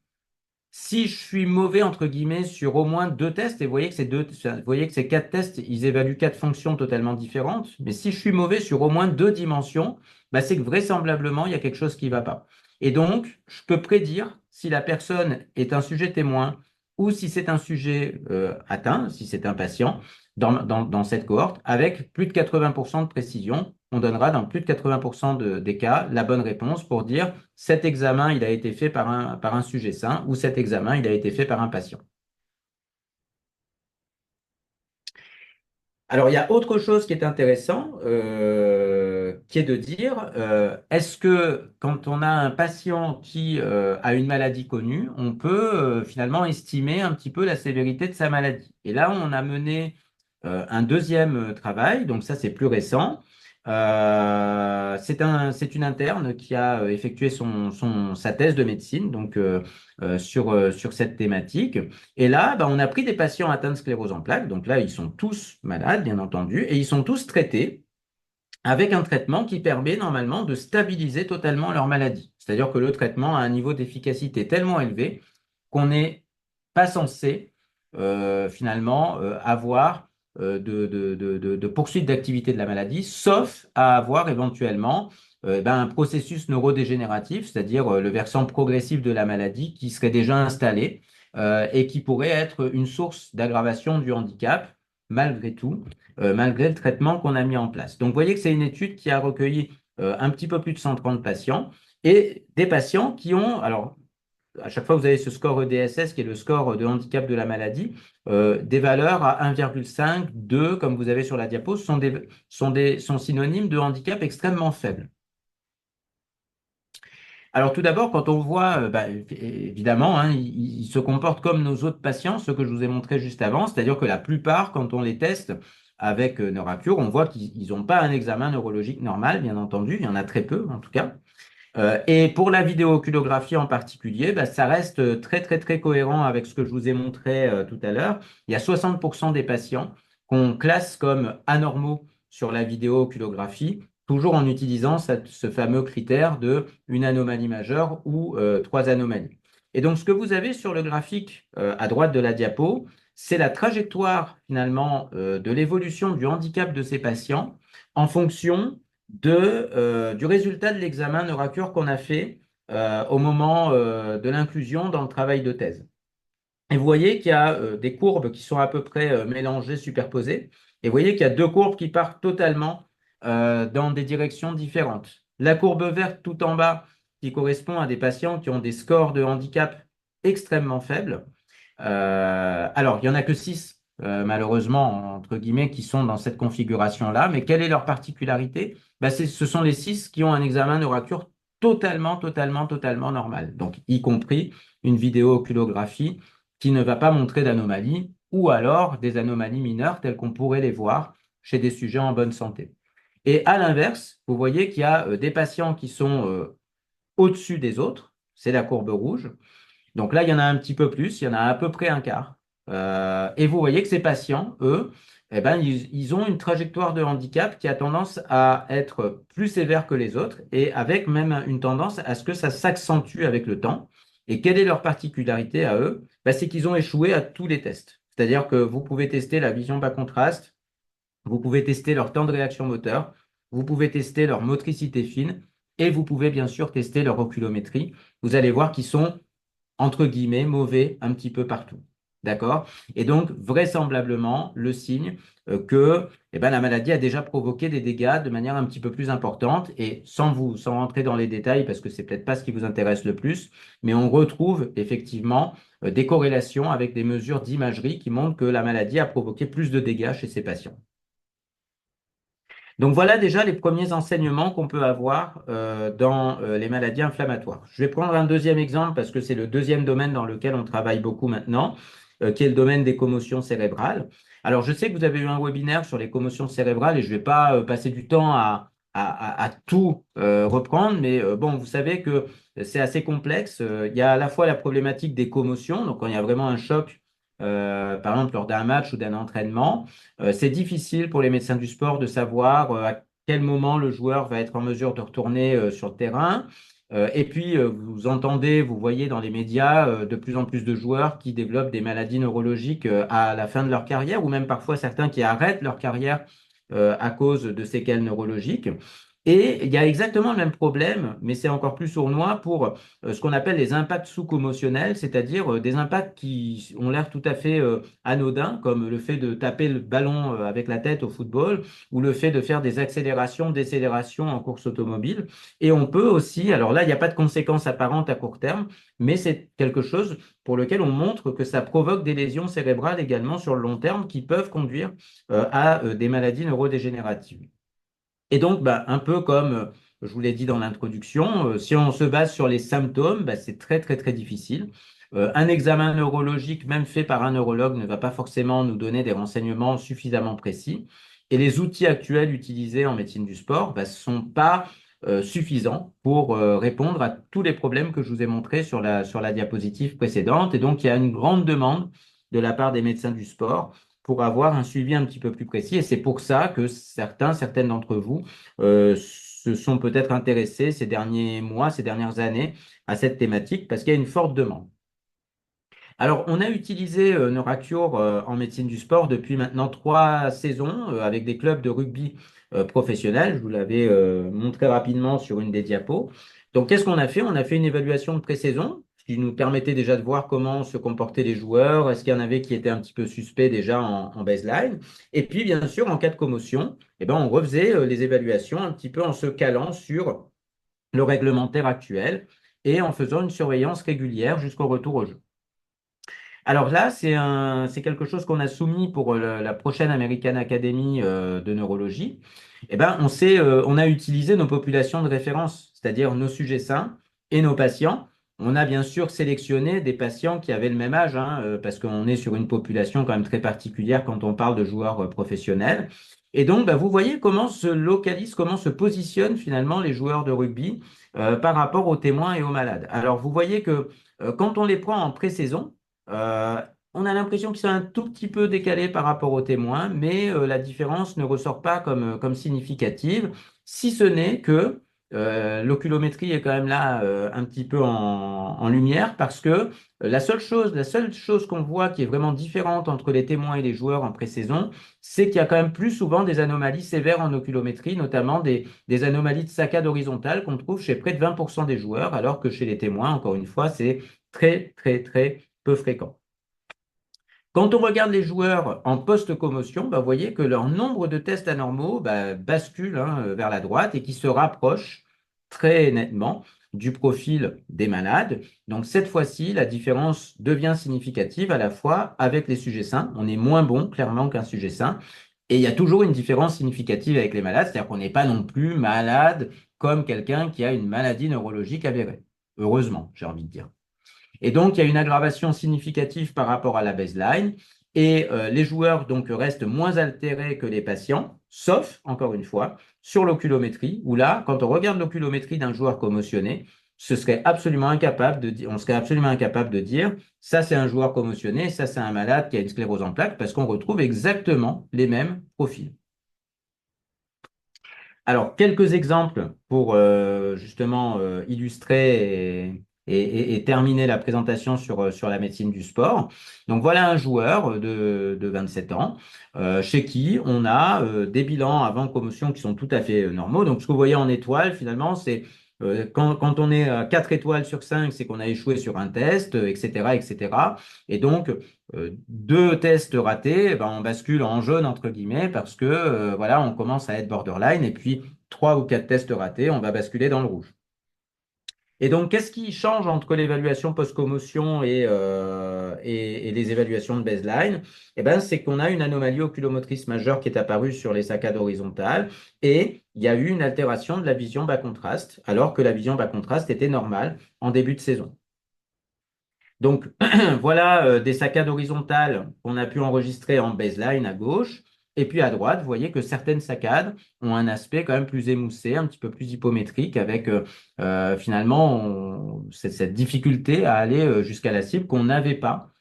si je suis mauvais, entre guillemets, sur au moins deux tests, et vous voyez que ces quatre tests, ils évaluent quatre fonctions totalement différentes, mais si je suis mauvais sur au moins deux dimensions, c'est que vraisemblablement, il y a quelque chose qui ne va pas. Et donc, je peux prédire si la personne est un sujet témoin ou si c'est un sujet atteint, si c'est un patient, dans cette cohorte, avec plus de 80% de précision. On donnera dans plus de 80% des cas la bonne réponse pour dire cet examen, il a été fait par un sujet sain ou cet examen, il a été fait par un patient. Alors, il y a autre chose qui est intéressant, qui est de dire, est-ce que quand on a un patient qui a une maladie connue, on peut finalement estimer un petit peu la sévérité de sa maladie? Et là, on a mené un deuxième travail, donc ça c'est plus récent. C'est une interne qui a effectué sa thèse de médecine donc, sur cette thématique. Et là, on a pris des patients atteints de sclérose en plaques. Donc là, ils sont tous malades, bien entendu, et ils sont tous traités avec un traitement qui permet normalement de stabiliser totalement leur maladie. C'est-à-dire que le traitement a un niveau d'efficacité tellement élevé qu'on n'est pas censé finalement avoir de poursuite d'activité de la maladie, sauf à avoir éventuellement un processus neurodégénératif, c'est-à-dire le versant progressif de la maladie qui serait déjà installé et qui pourrait être une source d'aggravation du handicap malgré tout, malgré le traitement qu'on a mis en place. Donc, vous voyez que c'est une étude qui a recueilli un petit peu plus de 130 patients et des patients qui ont, alors à chaque fois, vous avez ce score EDSS qui est le score de handicap de la maladie, des valeurs à 1,5, 2, comme vous avez sur la diapo, sont synonymes de handicap extrêmement faible. Alors tout d'abord, quand on voit, évidemment, hein, ils se comportent comme nos autres patients, ceux que je vous ai montrés juste avant, c'est-à-dire que la plupart, quand on les teste avec Neuracure, on voit qu'ils n'ont pas un examen neurologique normal, bien entendu, il y en a très peu en tout cas. Et pour la vidéooculographie en particulier, ça reste très, très, très cohérent avec ce que je vous ai montré tout à l'heure. Il y a 60% des patients qu'on classe comme anormaux sur la vidéooculographie, toujours en utilisant ce fameux critère de une anomalie majeure ou trois anomalies. Et donc, ce que vous avez sur le graphique à droite de la diapo, c'est la trajectoire finalement de l'évolution du handicap de ces patients en fonction du résultat de l'examen Neuracure qu'on a fait au moment de l'inclusion dans le travail de thèse. Et vous voyez qu'il y a des courbes qui sont à peu près mélangées, superposées. Et vous voyez qu'il y a deux courbes qui partent totalement dans des directions différentes. La courbe verte tout en bas, qui correspond à des patients qui ont des scores de handicap extrêmement faibles. Alors, il n'y en a que 6, malheureusement, entre guillemets, qui sont dans cette configuration-là. Mais quelle est leur particularité? Ce sont les 6 qui ont un examen Neuracure totalement, totalement, totalement normal. Donc, y compris une vidéo-oculographie qui ne va pas montrer d'anomalies ou alors des anomalies mineures telles qu'on pourrait les voir chez des sujets en bonne santé. Et à l'inverse, vous voyez qu'il y a des patients qui sont au-dessus des autres, c'est la courbe rouge. Donc là, il y en a un petit peu plus, il y en a à peu près un quart. Et vous voyez que ces patients, eux, ils ont une trajectoire de handicap qui a tendance à être plus sévère que les autres et avec même une tendance à ce que ça s'accentue avec le temps. Et quelle est leur particularité à eux? Bah, c'est qu'ils ont échoué à tous les tests. C'est-à-dire que vous pouvez tester la vision bas contraste, vous pouvez tester leur temps de réaction moteur, vous pouvez tester leur motricité fine et vous pouvez bien sûr tester leur oculométrie. Vous allez voir qu'ils sont entre guillemets, mauvais un petit peu partout. D'accord? Et donc, vraisemblablement, le signe que la maladie a déjà provoqué des dégâts de manière un petit peu plus importante. Et sans rentrer dans les détails, parce que c'est peut-être pas ce qui vous intéresse le plus, mais on retrouve effectivement des corrélations avec des mesures d'imagerie qui montrent que la maladie a provoqué plus de dégâts chez ces patients. Donc voilà déjà les premiers enseignements qu'on peut avoir dans les maladies inflammatoires. Je vais prendre un deuxième exemple parce que c'est le deuxième domaine dans lequel on travaille beaucoup maintenant, qui est le domaine des commotions cérébrales. Alors je sais que vous avez eu un webinaire sur les commotions cérébrales et je ne vais pas passer du temps à tout reprendre, mais bon, vous savez que c'est assez complexe. Il y a à la fois la problématique des commotions, donc quand il y a vraiment un choc, par exemple lors d'un match ou d'un entraînement. C'est difficile pour les médecins du sport de savoir à quel moment le joueur va être en mesure de retourner sur le terrain. Et puis, vous entendez, vous voyez dans les médias de plus en plus de joueurs qui développent des maladies neurologiques à la fin de leur carrière, ou même parfois certains qui arrêtent leur carrière à cause de séquelles neurologiques. Et il y a exactement le même problème, mais c'est encore plus sournois pour ce qu'on appelle les impacts sous-commotionnels, c'est-à-dire des impacts qui ont l'air tout à fait anodins, comme le fait de taper le ballon avec la tête au football, ou le fait de faire des accélérations, décélérations en course automobile. Et on peut aussi, alors là, il n'y a pas de conséquences apparentes à court terme, mais c'est quelque chose pour lequel on montre que ça provoque des lésions cérébrales également sur le long terme qui peuvent conduire à des maladies neurodégénératives. Et donc, un peu comme je vous l'ai dit dans l'introduction, si on se base sur les symptômes, c'est très, très, très difficile. Un examen neurologique, même fait par un neurologue, ne va pas forcément nous donner des renseignements suffisamment précis. Et les outils actuels utilisés en médecine du sport ne sont pas suffisants pour répondre à tous les problèmes que je vous ai montrés sur la diapositive précédente. Et donc, il y a une grande demande de la part des médecins du sport pour avoir un suivi un petit peu plus précis. Et c'est pour ça que certaines d'entre vous se sont peut-être intéressés ces derniers mois, ces dernières années à cette thématique parce qu'il y a une forte demande. Alors, on a utilisé Neuracure en médecine du sport depuis maintenant 3 saisons avec des clubs de rugby professionnels. Je vous l'avais montré rapidement sur une des diapos. Donc, qu'est-ce qu'on a fait? On a fait une évaluation de pré-saison, ce qui nous permettait déjà de voir comment se comportaient les joueurs. Est-ce qu'il y en avait qui étaient un petit peu suspects déjà en baseline? Et puis, bien sûr, en cas de commotion, on refaisait les évaluations un petit peu en se calant sur le réglementaire actuel et en faisant une surveillance régulière jusqu'au retour au jeu. Alors là, c'est quelque chose qu'on a soumis pour la prochaine American Academy de neurologie. On a utilisé nos populations de référence, c'est-à-dire nos sujets sains et nos patients. On a bien sûr sélectionné des patients qui avaient le même âge, hein, parce qu'on est sur une population quand même très particulière quand on parle de joueurs professionnels. Et donc, vous voyez comment se localisent, comment se positionnent finalement les joueurs de rugby par rapport aux témoins et aux malades. Alors, vous voyez que quand on les prend en pré-saison, euh, on a l'impression qu'ils sont un tout petit peu décalés par rapport aux témoins, mais la différence ne ressort pas comme significative, si ce n'est que l'oculométrie est quand même là un petit peu en lumière parce que la seule chose qu'on voit qui est vraiment différente entre les témoins et les joueurs en pré-saison, c'est qu'il y a quand même plus souvent des anomalies sévères en oculométrie, notamment des anomalies de saccade horizontale qu'on trouve chez près de 20% des joueurs, alors que chez les témoins, encore une fois, c'est très, très, très peu fréquent. Quand on regarde les joueurs en post-commotion, vous voyez que leur nombre de tests anormaux bascule hein, vers la droite et qui se rapproche très nettement du profil des malades. Donc cette fois-ci, la différence devient significative à la fois avec les sujets sains. On est moins bon clairement qu'un sujet sain. Et il y a toujours une différence significative avec les malades, c'est-à-dire qu'on n'est pas non plus malade comme quelqu'un qui a une maladie neurologique avérée. Heureusement, j'ai envie de dire. Et donc, il y a une aggravation significative par rapport à la baseline. Et les joueurs donc restent moins altérés que les patients, sauf, encore une fois, sur l'oculométrie, où là, quand on regarde l'oculométrie d'un joueur commotionné, on serait absolument incapable de dire ça c'est un joueur commotionné, ça c'est un malade qui a une sclérose en plaques, parce qu'on retrouve exactement les mêmes profils. Alors, quelques exemples pour justement illustrer et terminer la présentation sur la médecine du sport. Donc voilà un joueur de 27 ans chez qui on a des bilans avant commotion qui sont tout à fait normaux. Donc ce que vous voyez en étoile, finalement, c'est quand on est à 4 étoiles sur 5, c'est qu'on a échoué sur un test, etc., etc. Et donc, deux tests ratés, eh ben, on bascule en jaune, entre guillemets, parce que voilà, on commence à être borderline. Et puis, trois ou quatre tests ratés, on va basculer dans le rouge. Et donc, qu'est-ce qui change entre l'évaluation post-commotion et les évaluations de baseline? Eh ben, c'est qu'on a une anomalie oculomotrice majeure qui est apparue sur les saccades horizontales et il y a eu une altération de la vision bas contraste, alors que la vision bas contraste était normale en début de saison. Donc, voilà des saccades horizontales qu'on a pu enregistrer en baseline à gauche. Et puis à droite, vous voyez que certaines saccades ont un aspect quand même plus émoussé, un petit peu plus hypométrique, avec finalement cette difficulté à aller jusqu'à la cible qu'on n'avait pas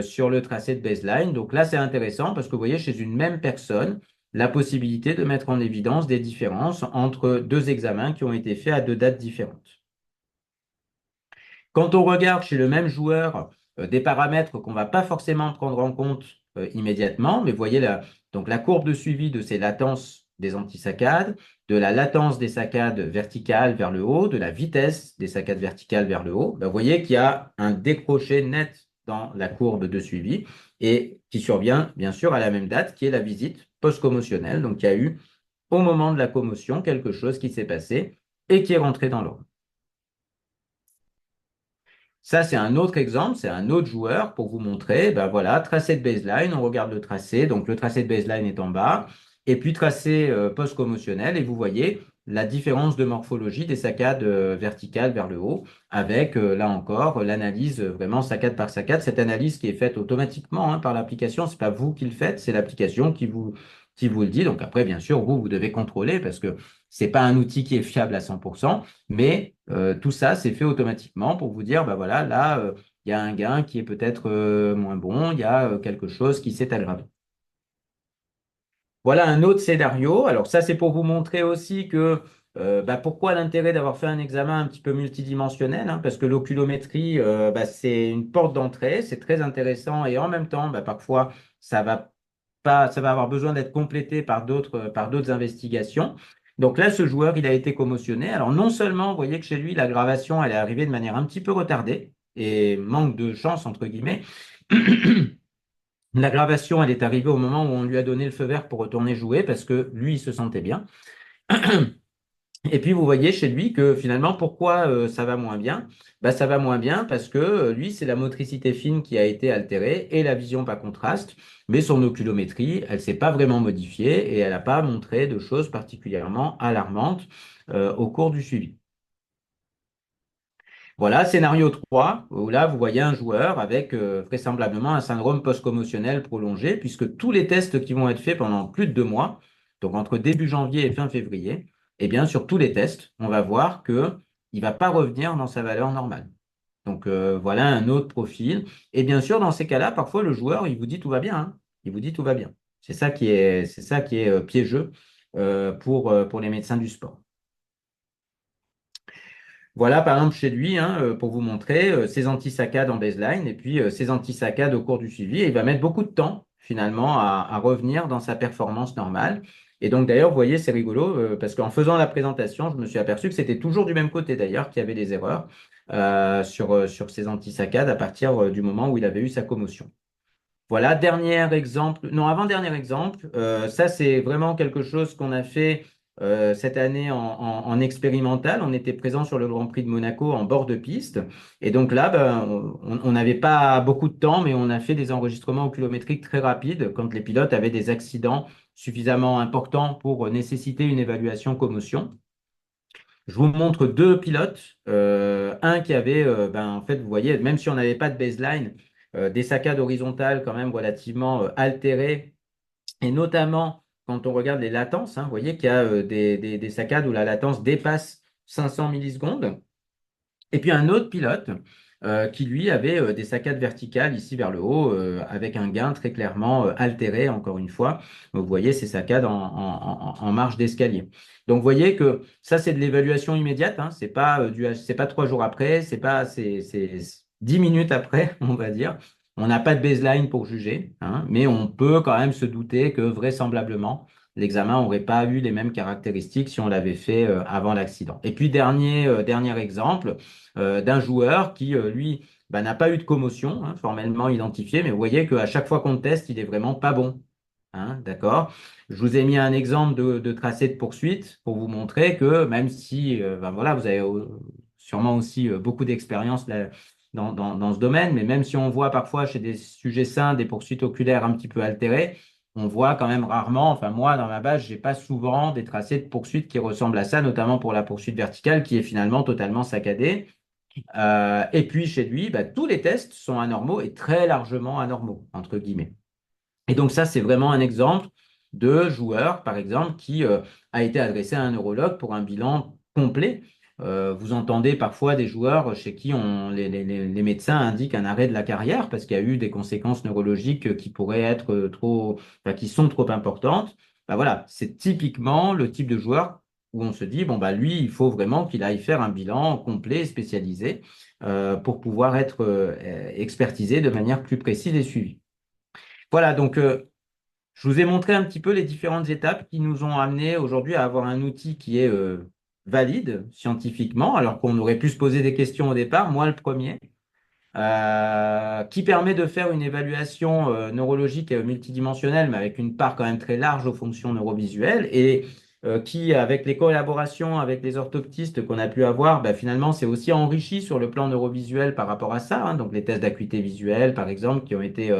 sur le tracé de baseline. Donc là, c'est intéressant parce que vous voyez chez une même personne la possibilité de mettre en évidence des différences entre deux examens qui ont été faits à deux dates différentes. Quand on regarde chez le même joueur des paramètres qu'on ne va pas forcément prendre en compte immédiatement, mais vous voyez donc la courbe de suivi de ces latences des antisaccades, de la latence des saccades verticales vers le haut, de la vitesse des saccades verticales vers le haut, ben, vous voyez qu'il y a un décroché net dans la courbe de suivi et qui survient bien sûr à la même date qui est la visite post-commotionnelle. Donc il y a eu au moment de la commotion quelque chose qui s'est passé et qui est rentré dans l'ordre. Ça, c'est un autre exemple, c'est un autre joueur pour vous montrer, ben voilà, tracé de baseline, on regarde le tracé, donc le tracé de baseline est en bas, et puis tracé post-commotionnel, et vous voyez la différence de morphologie des saccades verticales vers le haut, avec là encore l'analyse vraiment saccade par saccade, cette analyse qui est faite automatiquement par l'application, c'est pas vous qui le faites, c'est l'application qui vous le dit. Donc après, bien sûr, vous devez contrôler parce que c'est pas un outil qui est fiable à 100%. Mais tout ça, c'est fait automatiquement pour vous dire, bah voilà, là, il y a un gain qui est peut-être moins bon, il y a quelque chose qui s'est aggravé. Voilà un autre scénario. Alors ça, c'est pour vous montrer aussi que bah, pourquoi l'intérêt d'avoir fait un examen un petit peu multidimensionnel, parce que l'oculométrie, bah, c'est une porte d'entrée, c'est très intéressant et en même temps, bah, parfois, ça va pas, ça va avoir besoin d'être complété par d'autres investigations. Donc là, ce joueur, il a été commotionné. Alors non seulement, vous voyez que chez lui, l'aggravation, elle est arrivée de manière un petit peu retardée et manque de chance, entre guillemets. L'aggravation, elle est arrivée au moment où on lui a donné le feu vert pour retourner jouer parce que lui, il se sentait bien. Et puis, vous voyez chez lui que finalement, pourquoi ça va moins bien? Bah, ça va moins bien parce que lui, c'est la motricité fine qui a été altérée et la vision pas contraste, mais son oculométrie, elle s'est pas vraiment modifiée et elle n'a pas montré de choses particulièrement alarmantes au cours du suivi. Voilà, scénario 3 où là, vous voyez un joueur avec vraisemblablement un syndrome post-commotionnel prolongé, puisque tous les tests qui vont être faits pendant plus de 2 mois, donc entre début janvier et fin février, eh bien, sur tous les tests, on va voir que il va pas revenir dans sa valeur normale. Donc, voilà un autre profil. Et bien sûr, dans ces cas-là, parfois, le joueur, il vous dit tout va bien, hein. Il vous dit tout va bien. C'est ça qui est piégeux pour les médecins du sport. Voilà, par exemple, chez lui, pour vous montrer ses antisaccades en baseline et puis ses antisaccades au cours du suivi. Et il va mettre beaucoup de temps, finalement, à revenir dans sa performance normale. Et donc, d'ailleurs, vous voyez, c'est rigolo, parce qu'en faisant la présentation, je me suis aperçu que c'était toujours du même côté, d'ailleurs, qu'il y avait des erreurs sur ses antisaccades à partir du moment où il avait eu sa commotion. Voilà, dernier exemple, non, avant-dernier exemple, ça c'est vraiment quelque chose qu'on a fait cette année en expérimental. On était présent sur le Grand Prix de Monaco en bord de piste. Et donc là, ben, on n'avait pas beaucoup de temps, mais on a fait des enregistrements oculométriques très rapides quand les pilotes avaient des accidents suffisamment importants pour nécessiter une évaluation commotion. Je vous montre deux pilotes. Un qui avait, ben, en fait, vous voyez, même si on n'avait pas de baseline, des saccades horizontales quand même relativement altérées, et notamment quand on regarde les latences, vous voyez qu'il y a des saccades où la latence dépasse 500 millisecondes. Et puis un autre pilote qui lui avait des saccades verticales ici vers le haut, avec un gain très clairement altéré, encore une fois. Vous voyez ces saccades en marge d'escalier. Donc, vous voyez que ça, c'est de l'évaluation immédiate, hein. C'est pas 3 jours après, c'est 10 minutes après, on va dire. On n'a pas de baseline pour juger, hein, mais on peut quand même se douter que vraisemblablement, l'examen n'aurait pas eu les mêmes caractéristiques si on l'avait fait avant l'accident. Et puis, dernier exemple d'un joueur qui, lui, bah, n'a pas eu de commotion, hein, formellement identifiée, mais vous voyez qu'à chaque fois qu'on le teste, il est vraiment pas bon. Hein, d'accord? Je vous ai mis un exemple de tracé de poursuite pour vous montrer que même si ben voilà, vous avez sûrement aussi beaucoup d'expérience là, dans ce domaine, mais même si on voit parfois chez des sujets sains des poursuites oculaires un petit peu altérées, on voit quand même rarement, enfin moi dans ma base, j'ai pas souvent des tracés de poursuite qui ressemblent à ça, notamment pour la poursuite verticale qui est finalement totalement saccadée. Et puis chez lui, bah, tous les tests sont anormaux et très largement anormaux, entre guillemets. Et donc ça, c'est vraiment un exemple de joueur, par exemple, qui a été adressé à un neurologue pour un bilan complet. Vous entendez parfois des joueurs chez qui les médecins indiquent un arrêt de la carrière parce qu'il y a eu des conséquences neurologiques qui pourraient être enfin, qui sont trop importantes. Bah voilà, c'est typiquement le type de joueur où on se dit, bon, bah lui, il faut vraiment qu'il aille faire un bilan complet, spécialisé, pour pouvoir être expertisé de manière plus précise et suivie. Voilà, donc je vous ai montré un petit peu les différentes étapes qui nous ont amené aujourd'hui à avoir un outil qui est valide scientifiquement, alors qu'on aurait pu se poser des questions au départ, moi le premier, qui permet de faire une évaluation neurologique multidimensionnelle, mais avec une part quand même très large aux fonctions neurovisuelles, et qui, avec les collaborations avec les orthoptistes qu'on a pu avoir, bah, finalement, c'est aussi enrichi sur le plan neurovisuel par rapport à ça, hein. Donc les tests d'acuité visuelle, par exemple, qui ont été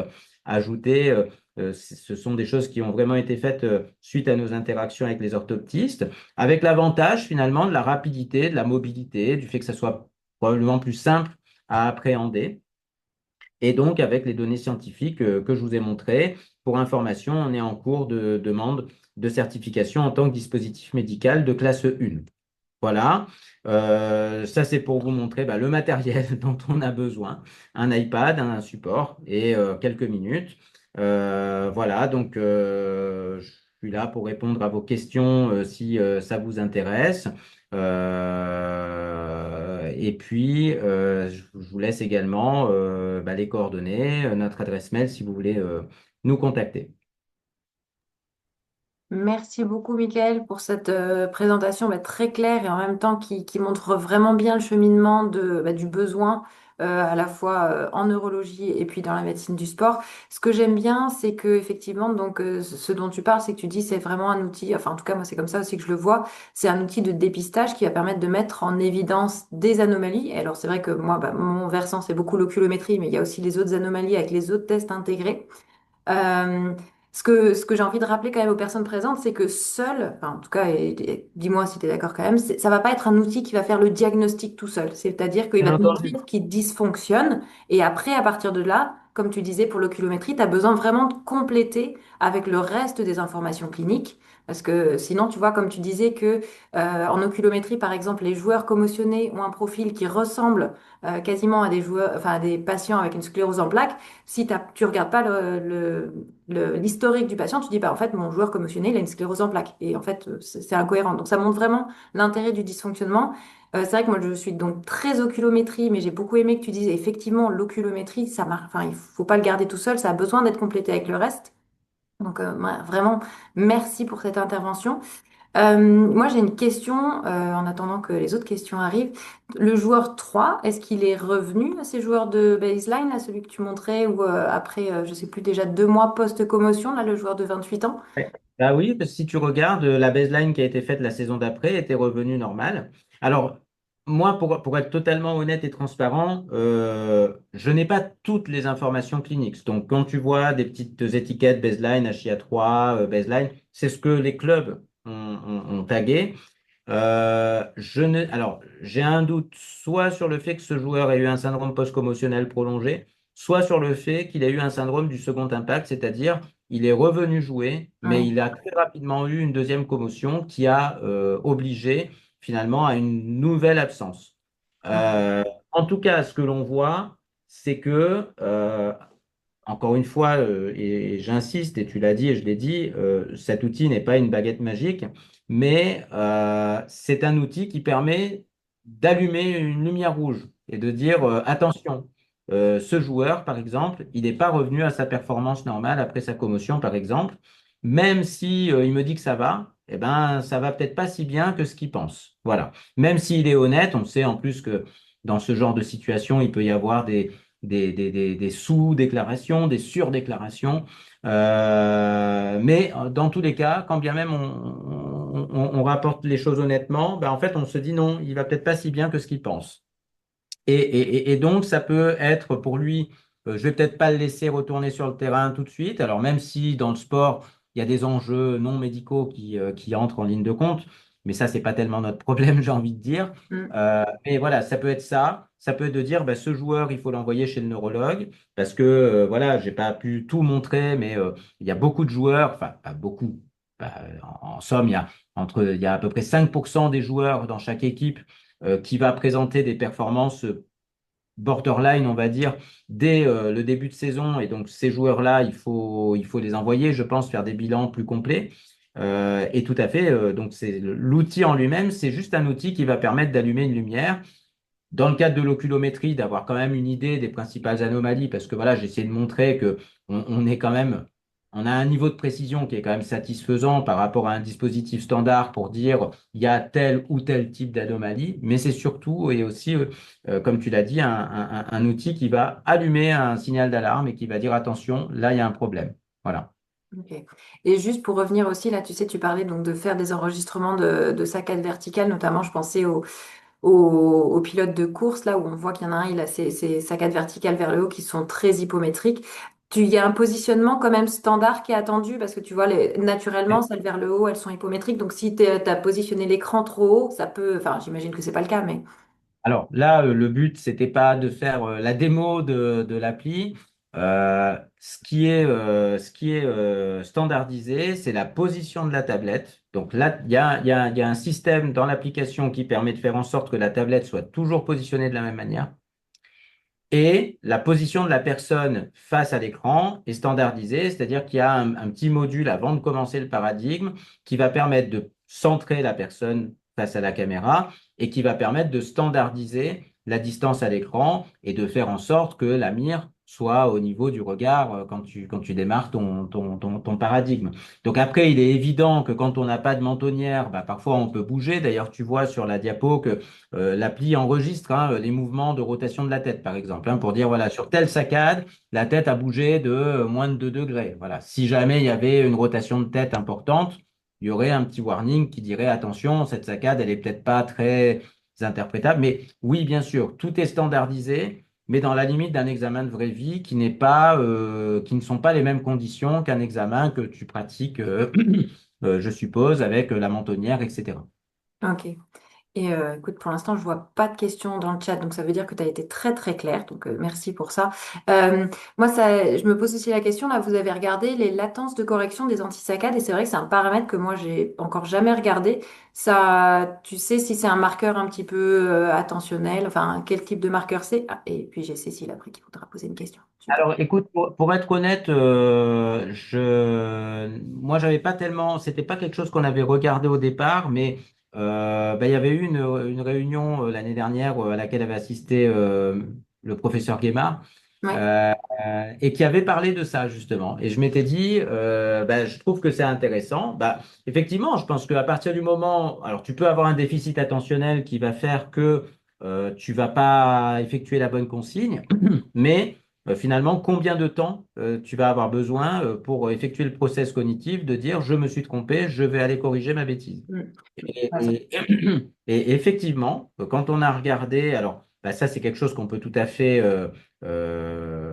ajoutés, ce sont des choses qui ont vraiment été faites suite à nos interactions avec les orthoptistes, avec l'avantage finalement de la rapidité, de la mobilité, du fait que ça soit probablement plus simple à appréhender. Et donc, avec les données scientifiques que je vous ai montrées, pour information, on est en cours de demande de certification en tant que dispositif médical de classe 1. Voilà. Ça, c'est pour vous montrer bah, le matériel dont on a besoin. Un iPad, un support et quelques minutes. Voilà, donc je suis là pour répondre à vos questions si ça vous intéresse. Et puis, je vous laisse également bah, les coordonnées, notre adresse mail si vous voulez nous contacter. Merci beaucoup, Michael, pour cette présentation très claire et en même temps qui montre vraiment bien le cheminement du besoin à la fois en neurologie et puis dans la médecine du sport. Ce que j'aime bien, c'est que effectivement, donc ce dont tu parles, c'est que tu dis c'est vraiment un outil. Enfin, en tout cas, moi, c'est comme ça aussi que je le vois. C'est un outil de dépistage qui va permettre de mettre en évidence des anomalies. Et alors, c'est vrai que moi, bah, mon versant, c'est beaucoup l'oculométrie, mais il y a aussi les autres anomalies avec les autres tests intégrés. Euh, ce que j'ai envie de rappeler quand même aux personnes présentes, c'est que seul, enfin, en tout cas, et dis-moi si tu es d'accord quand même, ça va pas être un outil qui va faire le diagnostic tout seul. C'est-à-dire qu'il Bien va te montrer entendu. ce qui dysfonctionne et après, à partir de là, comme tu disais pour l'oculométrie, tu as besoin vraiment de compléter avec le reste des informations cliniques. Parce que sinon, tu vois, comme tu disais que en oculométrie, par exemple, les joueurs commotionnés ont un profil qui ressemble quasiment à des joueurs, enfin, à des patients avec une sclérose en plaques. Si tu regardes pas l'historique du patient, tu dis, bah, en fait, mon joueur commotionné, il a une sclérose en plaques. Et en fait, c'est incohérent. Donc, ça montre vraiment l'intérêt du dysfonctionnement. C'est vrai que moi, je suis donc très oculométrie, mais j'ai beaucoup aimé que tu dises, effectivement, l'oculométrie, ça marche, enfin, il faut pas le garder tout seul, ça a besoin d'être complété avec le reste. Donc, vraiment, merci pour cette intervention. Moi, j'ai une question en attendant que les autres questions arrivent. Le joueur 3, est-ce qu'il est revenu à ces joueurs de baseline, là, celui que tu montrais, ou après, je sais plus, déjà 2 mois post-commotion, là, le joueur de 28 ans? Ouais. Bah oui, parce que si tu regardes, la baseline qui a été faite la saison d'après était revenue normale. Alors, moi, pour être totalement honnête et transparent, je n'ai pas toutes les informations cliniques. Donc, quand tu vois des petites étiquettes baseline, HIA3, baseline, c'est ce que les clubs ont tagué. Alors, j'ai un doute soit sur le fait que ce joueur ait eu un syndrome post-commotionnel prolongé, soit sur le fait qu'il ait eu un syndrome du second impact, c'est-à-dire il est revenu jouer, mais Oui. il a très rapidement eu une deuxième commotion qui a obligé finalement à une nouvelle absence. Ok. En tout cas, ce que l'on voit, c'est que, encore une fois, et j'insiste, et tu l'as dit et je l'ai dit, cet outil n'est pas une baguette magique, mais c'est un outil qui permet d'allumer une lumière rouge et de dire attention, ce joueur, par exemple, il n'est pas revenu à sa performance normale après sa commotion, par exemple, même si il me dit que ça va, eh ben, ça va peut-être pas si bien que ce qu'il pense. Voilà. Même s'il est honnête, on sait en plus que dans ce genre de situation, il peut y avoir des sous-déclarations, des sur-déclarations. Mais dans tous les cas, quand bien même on rapporte les choses honnêtement, ben en fait, on se dit non, il va peut-être pas si bien que ce qu'il pense. Et donc, ça peut être pour lui, je vais peut-être pas le laisser retourner sur le terrain tout de suite. Alors, même si dans le sport, il y a des enjeux non médicaux qui entrent en ligne de compte, mais ça, c'est pas tellement notre problème, j'ai envie de dire. Mm. Mais voilà, ça peut être ça. Ça peut être de dire, bah, ce joueur, il faut l'envoyer chez le neurologue parce que, voilà, j'ai pas pu tout montrer, mais il y a beaucoup de joueurs, enfin, pas beaucoup. Bah, en somme, il y a à peu près 5% des joueurs dans chaque équipe qui va présenter des performances borderline, on va dire, dès le début de saison. Et donc, ces joueurs-là, il faut les envoyer, je pense, faire des bilans plus complets. Et tout à fait, donc c'est l'outil en lui-même, c'est juste un outil qui va permettre d'allumer une lumière. Dans le cadre de l'oculométrie, d'avoir quand même une idée des principales anomalies, parce que voilà, j'ai essayé de montrer que on est quand même, on a un niveau de précision qui est quand même satisfaisant par rapport à un dispositif standard pour dire il y a tel ou tel type d'anomalie, mais c'est surtout et aussi, comme tu l'as dit, un outil qui va allumer un signal d'alarme et qui va dire attention, là il y a un problème. Voilà. Ok. Et juste pour revenir aussi, là, tu sais, tu parlais donc de faire des enregistrements de saccades verticales, notamment, je pensais aux pilotes de course, là où on voit qu'il y en a un, il a ses saccades verticales vers le haut qui sont très hypométriques. Il y a un positionnement quand même standard qui est attendu parce que tu vois, naturellement, celles vers le haut, elles sont hypométriques. Donc si tu as positionné l'écran trop haut, ça peut, enfin, j'imagine que c'est pas le cas, mais Alors là, le but, c'était pas de faire la démo de l'appli. Ce qui est standardisé, c'est la position de la tablette. Donc là, il y a un système dans l'application qui permet de faire en sorte que la tablette soit toujours positionnée de la même manière. Et la position de la personne face à l'écran est standardisée, c'est-à-dire qu'il y a un petit module avant de commencer le paradigme qui va permettre de centrer la personne face à la caméra et qui va permettre de standardiser la distance à l'écran et de faire en sorte que la mire soit au niveau du regard quand tu démarres ton paradigme. Donc après, il est évident que quand on n'a pas de mentonnière, bah, parfois on peut bouger. D'ailleurs, tu vois sur la diapo que l'appli enregistre les mouvements de rotation de la tête, par exemple, pour dire, voilà, sur telle saccade, la tête a bougé de moins de 2 degrés. Voilà. Si jamais il y avait une rotation de tête importante, il y aurait un petit warning qui dirait, attention, cette saccade, elle est peut-être pas très interprétable. Mais oui, bien sûr, tout est standardisé, mais dans la limite d'un examen de vraie vie qui n'est pas, qui ne sont pas les mêmes conditions qu'un examen que tu pratiques, je suppose, avec la mentonnière, etc. ok. Et écoute, pour l'instant, je vois pas de questions dans le chat, donc ça veut dire que tu as été très très clair, donc merci pour ça. Moi, ça, je me pose aussi la question, là, vous avez regardé les latences de correction des antisaccades, et c'est vrai que c'est un paramètre que moi, j'ai encore jamais regardé. Ça, tu sais si c'est un marqueur un petit peu attentionnel, enfin, quel type de marqueur c'est? Ah, et puis j'ai Cécile après qui voudra poser une question. Super. Alors, écoute, pour être honnête, moi, j'avais pas tellement, c'était pas quelque chose qu'on avait regardé au départ, mais il y avait eu une réunion l'année dernière à laquelle avait assisté le professeur Guémard Ouais. et qui avait parlé de ça justement. Et je m'étais dit, je trouve que c'est intéressant. Bah, effectivement, je pense qu'à partir du moment, alors tu peux avoir un déficit attentionnel qui va faire que tu vas pas effectuer la bonne consigne, mais finalement, combien de temps tu vas avoir besoin pour effectuer le process cognitif de dire je me suis trompé, je vais aller corriger ma bêtise. Mm. Ouais, ça- Et, et effectivement, quand on a regardé, alors ça c'est quelque chose qu'on peut tout à fait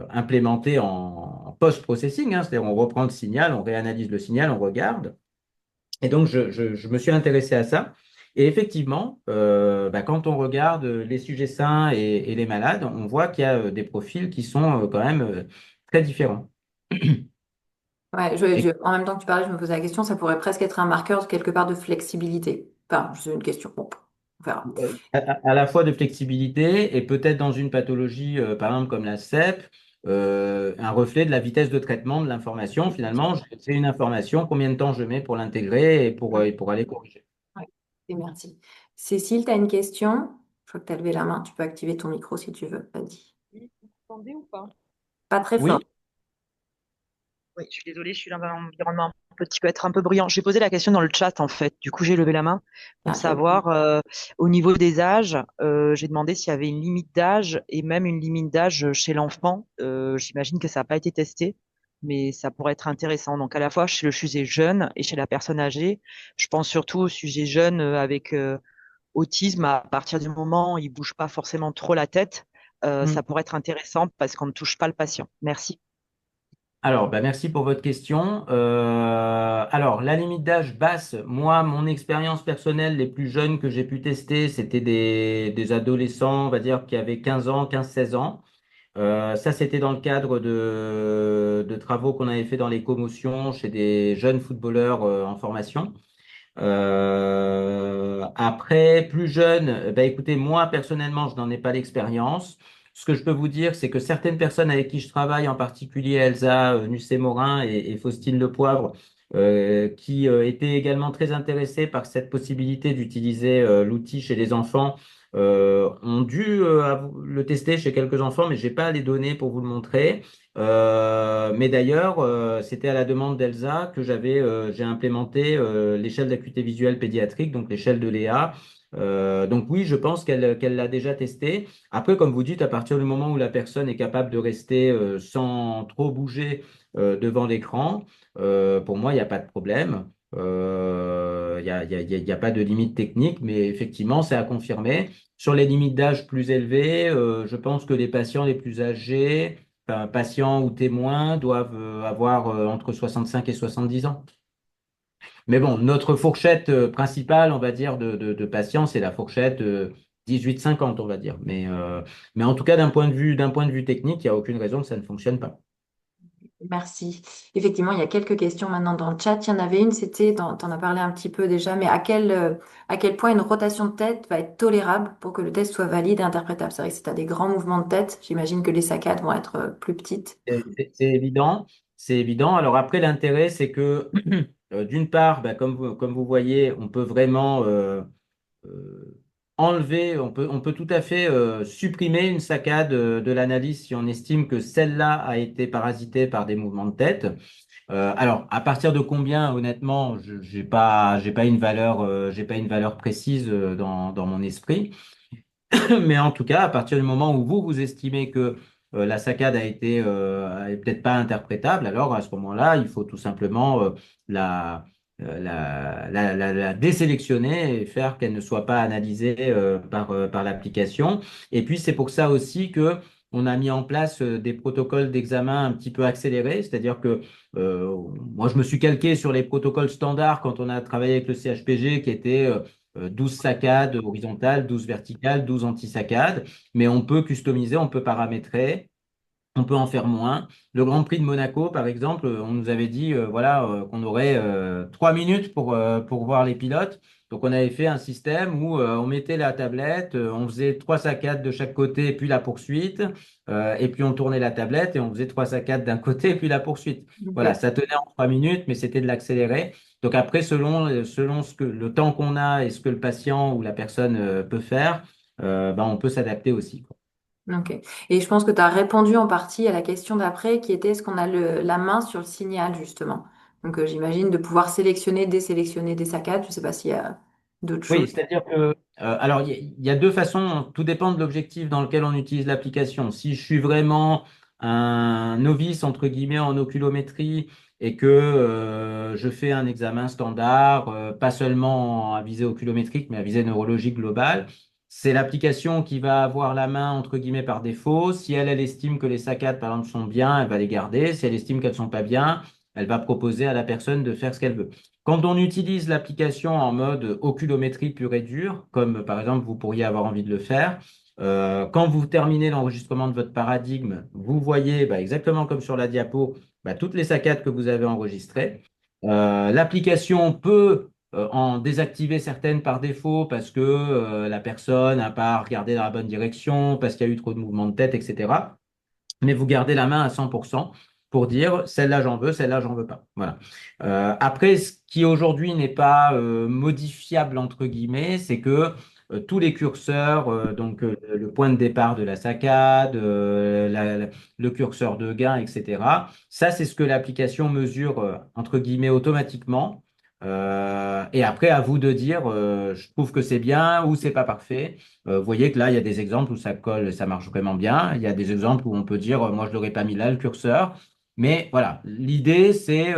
implémenter en post-processing, c'est-à-dire on reprend le signal, on réanalyse le signal, on regarde. Et donc, je me suis intéressé à ça. Et effectivement, quand on regarde les sujets sains et les malades, on voit qu'il y a des profils qui sont quand même très différents. Ouais, Et en même temps que tu parlais, je me posais la question, ça pourrait presque être un marqueur quelque part de flexibilité. Enfin, c'est une question. Bon. On verra. À la fois de flexibilité et peut-être dans une pathologie, par exemple comme la CEP, un reflet de la vitesse de traitement de l'information. Finalement, c'est une information, combien de temps je mets pour l'intégrer et pour aller corriger. Ouais. Et merci. Cécile, tu as une question? Je crois que tu as levé la main. Tu peux activer ton micro si tu veux. Vas-y. Oui, vous m'entendez ou pas? Pas très fort. Oui, Oui, je suis désolée, je suis dans un environnement qui peut être un peu bruyant. J'ai posé la question dans le chat, en fait. Du coup, j'ai levé la main pour Ah, y a aucun- savoir, au niveau des âges, j'ai demandé s'il y avait une limite d'âge et même une limite d'âge chez l'enfant. J'imagine que ça n'a pas été testé, mais ça pourrait être intéressant. Donc, à la fois chez le sujet jeune et chez la personne âgée. Je pense surtout au sujet jeune avec autisme. À partir du moment où il bouge pas forcément trop la tête, oui. ça pourrait être intéressant parce qu'on ne touche pas le patient. Merci. Alors, bah, merci pour votre question. Alors, la limite d'âge basse, moi, mon expérience personnelle, les plus jeunes que j'ai pu tester, c'était des adolescents, on va dire, qui avaient 15 ans, 15-16 ans. Ça, c'était dans le cadre de travaux qu'on avait fait dans les commotions chez des jeunes footballeurs en formation. Après, plus jeune, bah, écoutez, moi personnellement, je n'en ai pas l'expérience. Ce que je peux vous dire, c'est que certaines personnes avec qui je travaille, en particulier Elsa Nucet-Morin et Faustine Lepoivre, qui étaient également très intéressées par cette possibilité d'utiliser l'outil chez les enfants, ont dû le tester chez quelques enfants, mais j'ai pas les données pour vous le montrer. Mais d'ailleurs, c'était à la demande d'Elsa que j'ai implémenté l'échelle d'acuité visuelle pédiatrique, donc l'échelle de Léa. Donc oui, je pense qu'elle l'a déjà testé. Après, comme vous dites, à partir du moment où la personne est capable de rester sans trop bouger devant l'écran, pour moi, il n'y a pas de problème. Il y a pas de limite technique, mais effectivement, c'est à confirmer. Sur les limites d'âge plus élevées, je pense que les patients les plus âgés, enfin, patients ou témoins doivent avoir entre 65 et 70 ans. Mais bon, notre fourchette principale, on va dire, de patients, c'est la fourchette 18-50, on va dire. Mais en tout cas, d'un point de vue technique, il n'y a aucune raison que ça ne fonctionne pas. Merci. Effectivement, il y a quelques questions maintenant dans le chat. Il y en avait une, c'était, tu en as parlé un petit peu déjà, mais à quel point une rotation de tête va être tolérable pour que le test soit valide et interprétable? C'est vrai que si tu as des grands mouvements de tête, j'imagine que les saccades vont être plus petites. C'est évident, c'est évident. Alors après, l'intérêt, c'est que d'une part, bah, comme vous voyez, on peut vraiment euh, enlever, on peut tout à fait supprimer une saccade de l'analyse si on estime que celle-là a été parasitée par des mouvements de tête. Alors, à partir de combien, honnêtement, j'ai pas une valeur, j'ai pas une valeur précise dans mon esprit. Mais en tout cas, à partir du moment où vous estimez que la saccade est peut-être pas interprétable, alors à ce moment-là, il faut tout simplement la, la désélectionner et faire qu'elle ne soit pas analysée par l'application. Et puis, c'est pour ça aussi que on a mis en place des protocoles d'examen un petit peu accélérés, c'est-à-dire que moi, je me suis calqué sur les protocoles standards quand on a travaillé avec le CHPG qui étaient 12 saccades horizontales, 12 verticales, 12 anti-saccades, mais on peut customiser, on peut paramétrer, on peut en faire moins. Le Grand Prix de Monaco, par exemple, on nous avait dit voilà, qu'on aurait 3 minutes pour voir les pilotes. Donc on avait fait un système où on mettait la tablette, on faisait 3 saccades de chaque côté, puis la poursuite, et puis on tournait la tablette et on faisait 3 saccades d'un côté, puis la poursuite. Voilà, Ok. ça tenait en 3 minutes, mais c'était de l'accéléré. Donc après, selon le temps qu'on a et ce que le patient ou la personne peut faire, ben, on peut s'adapter aussi, quoi. Ok. Et je pense que tu as répondu en partie à la question d'après qui était est-ce qu'on a la main sur le signal, justement. Donc j'imagine de pouvoir sélectionner, désélectionner des saccades. Je ne sais pas s'il y a d'autres Oui, choses. c'est-à-dire que, alors, il y a deux façons, tout dépend de l'objectif dans lequel on utilise l'application. Si je suis vraiment un novice, entre guillemets, en oculométrie et que je fais un examen standard, pas seulement à visée oculométrique, mais à visée neurologique globale, c'est l'application qui va avoir la main, entre guillemets, par défaut. Si elle estime que les saccades, par exemple, sont bien, elle va les garder. Si elle estime qu'elles sont pas bien, elle va proposer à la personne de faire ce qu'elle veut. Quand on utilise l'application en mode oculométrie pure et dure, comme par exemple vous pourriez avoir envie de le faire, quand vous terminez l'enregistrement de votre paradigme, vous voyez bah, exactement comme sur la diapo bah, toutes les saccades que vous avez enregistrées. L'application peut en désactiver certaines par défaut parce que la personne n'a pas regardé dans la bonne direction, parce qu'il y a eu trop de mouvements de tête, etc. Mais vous gardez la main à 100% pour dire celle-là j'en veux, celle-là j'en veux pas. Voilà. Après, ce qui aujourd'hui n'est pas modifiable entre guillemets, c'est que tous les curseurs, donc le point de départ de la saccade, le curseur de gain, etc. Ça, c'est ce que l'application mesure entre guillemets automatiquement. Et après, à vous de dire, je trouve que c'est bien ou c'est pas parfait. Vous voyez que là, il y a des exemples où ça colle, ça marche vraiment bien. Il y a des exemples où on peut dire, moi, je l'aurais pas mis là, le curseur. Mais voilà, l'idée, c'est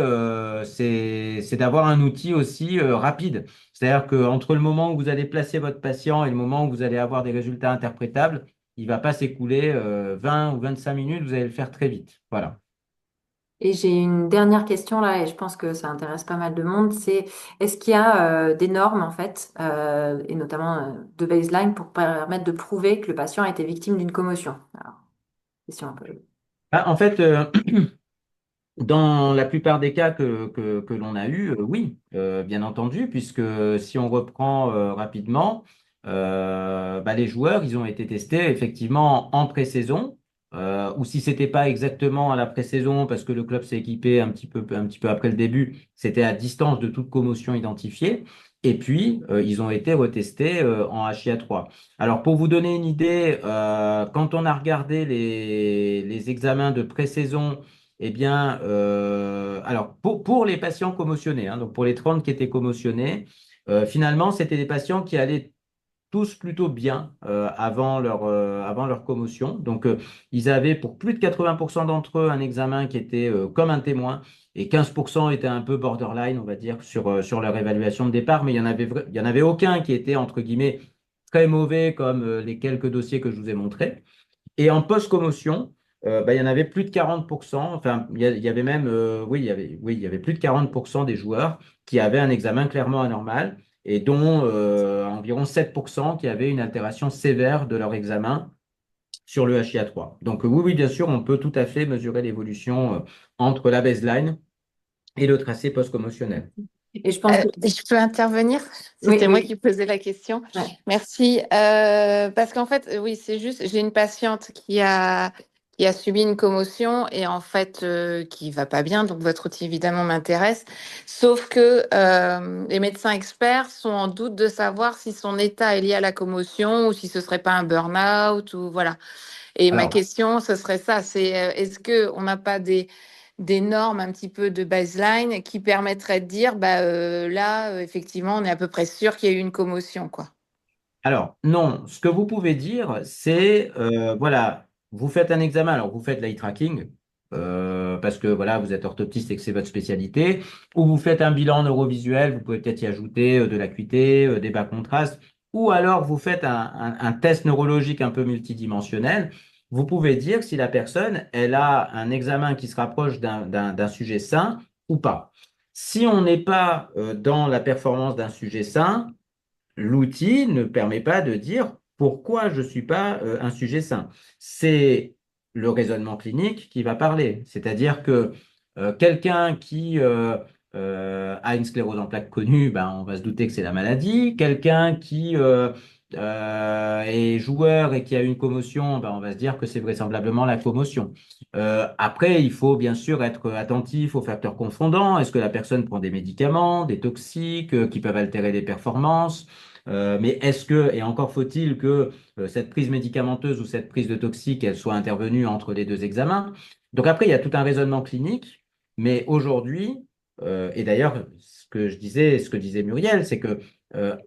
d'avoir un outil aussi rapide. C'est-à-dire qu'entre le moment où vous allez placer votre patient et le moment où vous allez avoir des résultats interprétables, il va pas s'écouler 20 ou 25 minutes, vous allez le faire très vite. Voilà. Et j'ai une dernière question là, et je pense que ça intéresse pas mal de monde, c'est est-ce qu'il y a des normes en fait, et notamment de baseline pour permettre de prouver que le patient a été victime d'une commotion? Alors, question un peu. Ah, en fait, dans la plupart des cas que l'on a eu, oui, bien entendu, puisque si on reprend rapidement, bah, les joueurs, ils ont été testés effectivement en pré-saison, ou si c'était pas exactement à la pré-saison, parce que le club s'est équipé un petit peu après le début, c'était à distance de toute commotion identifiée. Et puis, ils ont été retestés en HIA3. Alors, pour vous donner une idée, quand on a regardé les examens de pré-saison, eh bien, alors pour les patients commotionnés, hein, donc pour les 30 qui étaient commotionnés, finalement, c'était des patients qui allaient tous plutôt bien avant leur commotion. Donc, ils avaient pour plus de 80% d'entre eux un examen qui était comme un témoin et 15% étaient un peu borderline, on va dire, sur leur évaluation de départ, mais il y en avait aucun qui était, entre guillemets, très mauvais comme les quelques dossiers que je vous ai montrés. Et en post-commotion, bah, il y en avait plus de 40%, enfin, il y avait même, oui, il y avait plus de 40% des joueurs qui avaient un examen clairement anormal et dont environ 7% qui avaient une altération sévère de leur examen sur le HIA3. Donc, oui, oui, bien sûr, on peut tout à fait mesurer l'évolution entre la baseline et le tracé post-commotionnel. Et je pense que Je peux intervenir? oui, C'était moi oui, qui posais la question. ouais. Merci. Parce qu'en fait, oui, c'est juste, j'ai une patiente qui a subi une commotion et en fait qui va pas bien. Donc votre outil évidemment m'intéresse. Sauf que les médecins experts sont en doute de savoir si son état est lié à la commotion ou si ce serait pas un burn-out ou voilà. Et ma Alors, question, ce serait ça, c'est est-ce que on n'a pas des normes un petit peu de baseline qui permettraient de dire, bah là, effectivement, on est à peu près sûr qu'il y a eu une commotion, quoi. Alors, non, ce que vous pouvez dire, c'est, voilà, vous faites un examen, alors vous faites l'eye tracking, parce que voilà, vous êtes orthoptiste et que c'est votre spécialité, ou vous faites un bilan neurovisuel, vous pouvez peut-être y ajouter de l'acuité, des bas contrastes, ou alors vous faites un test neurologique un peu multidimensionnel. Vous pouvez dire si la personne, elle a un examen qui se rapproche d'un sujet sain ou pas. Si on n'est pas dans la performance d'un sujet sain, l'outil ne permet pas de dire pourquoi je ne suis pas un sujet sain. C'est le raisonnement clinique qui va parler. C'est-à-dire que quelqu'un qui a une sclérose en plaques connue, ben, on va se douter que c'est la maladie. Quelqu'un qui est joueur et qui a une commotion, ben, on va se dire que c'est vraisemblablement la commotion. Après, il faut bien sûr être attentif aux facteurs confondants. Est-ce que la personne prend des médicaments, des toxiques qui peuvent altérer les performances? Mais est-ce que, et encore faut-il que cette prise médicamenteuse ou cette prise de toxique, elle soit intervenue entre les deux examens. Donc après, il y a tout un raisonnement clinique, mais aujourd'hui, et d'ailleurs, ce que disait Muriel, c'est que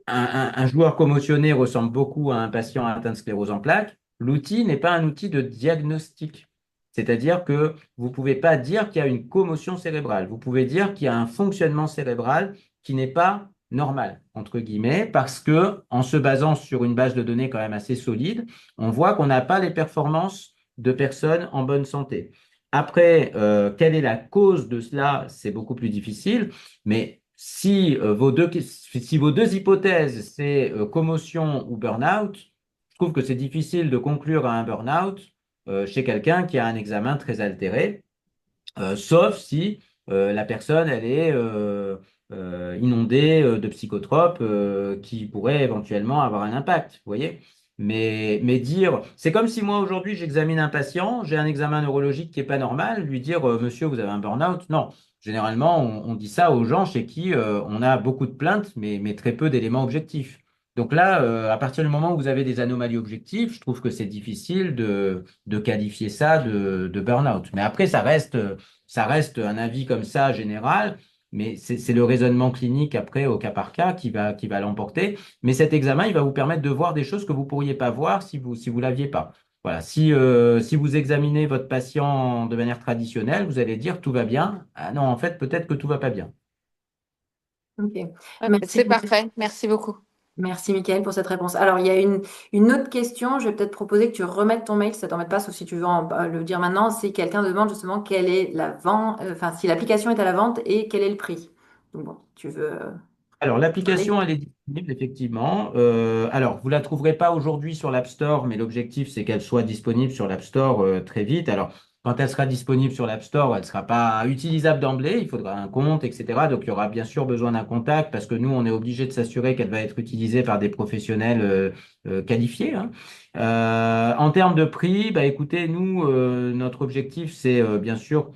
un joueur commotionné ressemble beaucoup à un patient atteint de sclérose en plaques. L'outil n'est pas un outil de diagnostic. C'est-à-dire que vous ne pouvez pas dire qu'il y a une commotion cérébrale. Vous pouvez dire qu'il y a un fonctionnement cérébral qui n'est pas normal, entre guillemets, parce que en se basant sur une base de données quand même assez solide, on voit qu'on n'a pas les performances de personnes en bonne santé. Après, quelle est la cause de cela? C'est beaucoup plus difficile, mais si vos deux hypothèses, c'est commotion ou burn-out, je trouve que c'est difficile de conclure à un burn-out chez quelqu'un qui a un examen très altéré, sauf si la personne, elle est inondé de psychotropes qui pourraient éventuellement avoir un impact, vous voyez? Mais dire, c'est comme si moi aujourd'hui j'examine un patient, j'ai un examen neurologique qui est pas normal, lui dire monsieur, vous avez un burn-out. Non, généralement on dit ça aux gens chez qui on a beaucoup de plaintes, mais très peu d'éléments objectifs. Donc là, à partir du moment où vous avez des anomalies objectives, je trouve que c'est difficile de qualifier ça de burn-out. Mais après, ça reste un avis comme ça général. Mais c'est le raisonnement clinique après au cas par cas qui va l'emporter. Mais cet examen, il va vous permettre de voir des choses que vous ne pourriez pas voir si vous l'aviez pas. Voilà. Si vous examinez votre patient de manière traditionnelle, vous allez dire tout va bien. Ah non, en fait, peut-être que tout va pas bien. Ok. Ouais, Merci. c'est parfait. Merci beaucoup. Merci, Mickaël, pour cette réponse. Alors, il y a une autre question. Je vais peut-être proposer que tu remettes ton mail, si ça t'embête pas, sauf si tu veux le dire maintenant. Si quelqu'un demande justement quelle est la vente, enfin, si l'application est à la vente et quel est le prix. Donc, bon, tu veux Alors, parler? l'application, elle est disponible, effectivement. Alors, vous la trouverez pas aujourd'hui sur l'App Store, mais l'objectif, c'est qu'elle soit disponible sur l'App Store très vite. Alors, quand elle sera disponible sur l'App Store, elle ne sera pas utilisable d'emblée. Il faudra un compte, etc. Donc, il y aura bien sûr besoin d'un contact parce que nous, on est obligé de s'assurer qu'elle va être utilisée par des professionnels qualifiés, hein. En termes de prix, bah, écoutez, nous, notre objectif, c'est bien sûr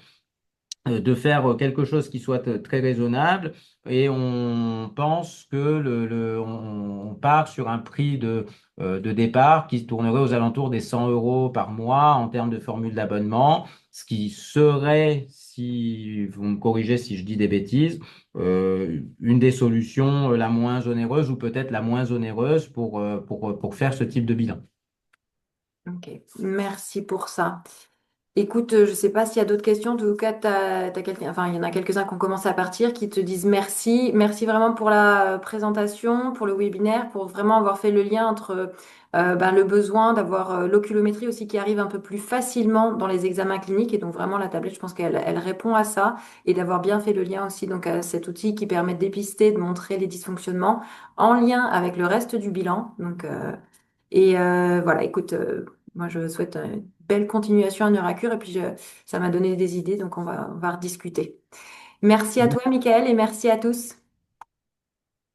de faire quelque chose qui soit très raisonnable et on pense que on part sur un prix de départ qui se tournerait aux alentours des 100 euros par mois en termes de formule d'abonnement, ce qui serait, si vous me corrigez si je dis des bêtises, une des solutions la moins onéreuse ou peut-être la moins onéreuse pour faire ce type de bilan. Ok, merci pour ça. Écoute, je sais pas s'il y a d'autres questions. En tout cas, t'as quelqu'un, enfin, il y en a quelques-uns qui ont commencé à partir, qui te disent merci. Merci vraiment pour la présentation, pour le webinaire, pour vraiment avoir fait le lien entre ben, le besoin d'avoir l'oculométrie aussi qui arrive un peu plus facilement dans les examens cliniques. Et donc vraiment, la tablette, je pense qu'elle répond à ça. Et d'avoir bien fait le lien aussi donc, à cet outil qui permet de dépister, de montrer les dysfonctionnements en lien avec le reste du bilan. Donc, voilà, écoute, moi je souhaite une belle continuation à Neuracure et puis ça m'a donné des idées, donc on va rediscuter. Merci à toi, Michael, et merci à tous.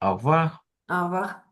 Au revoir. Au revoir.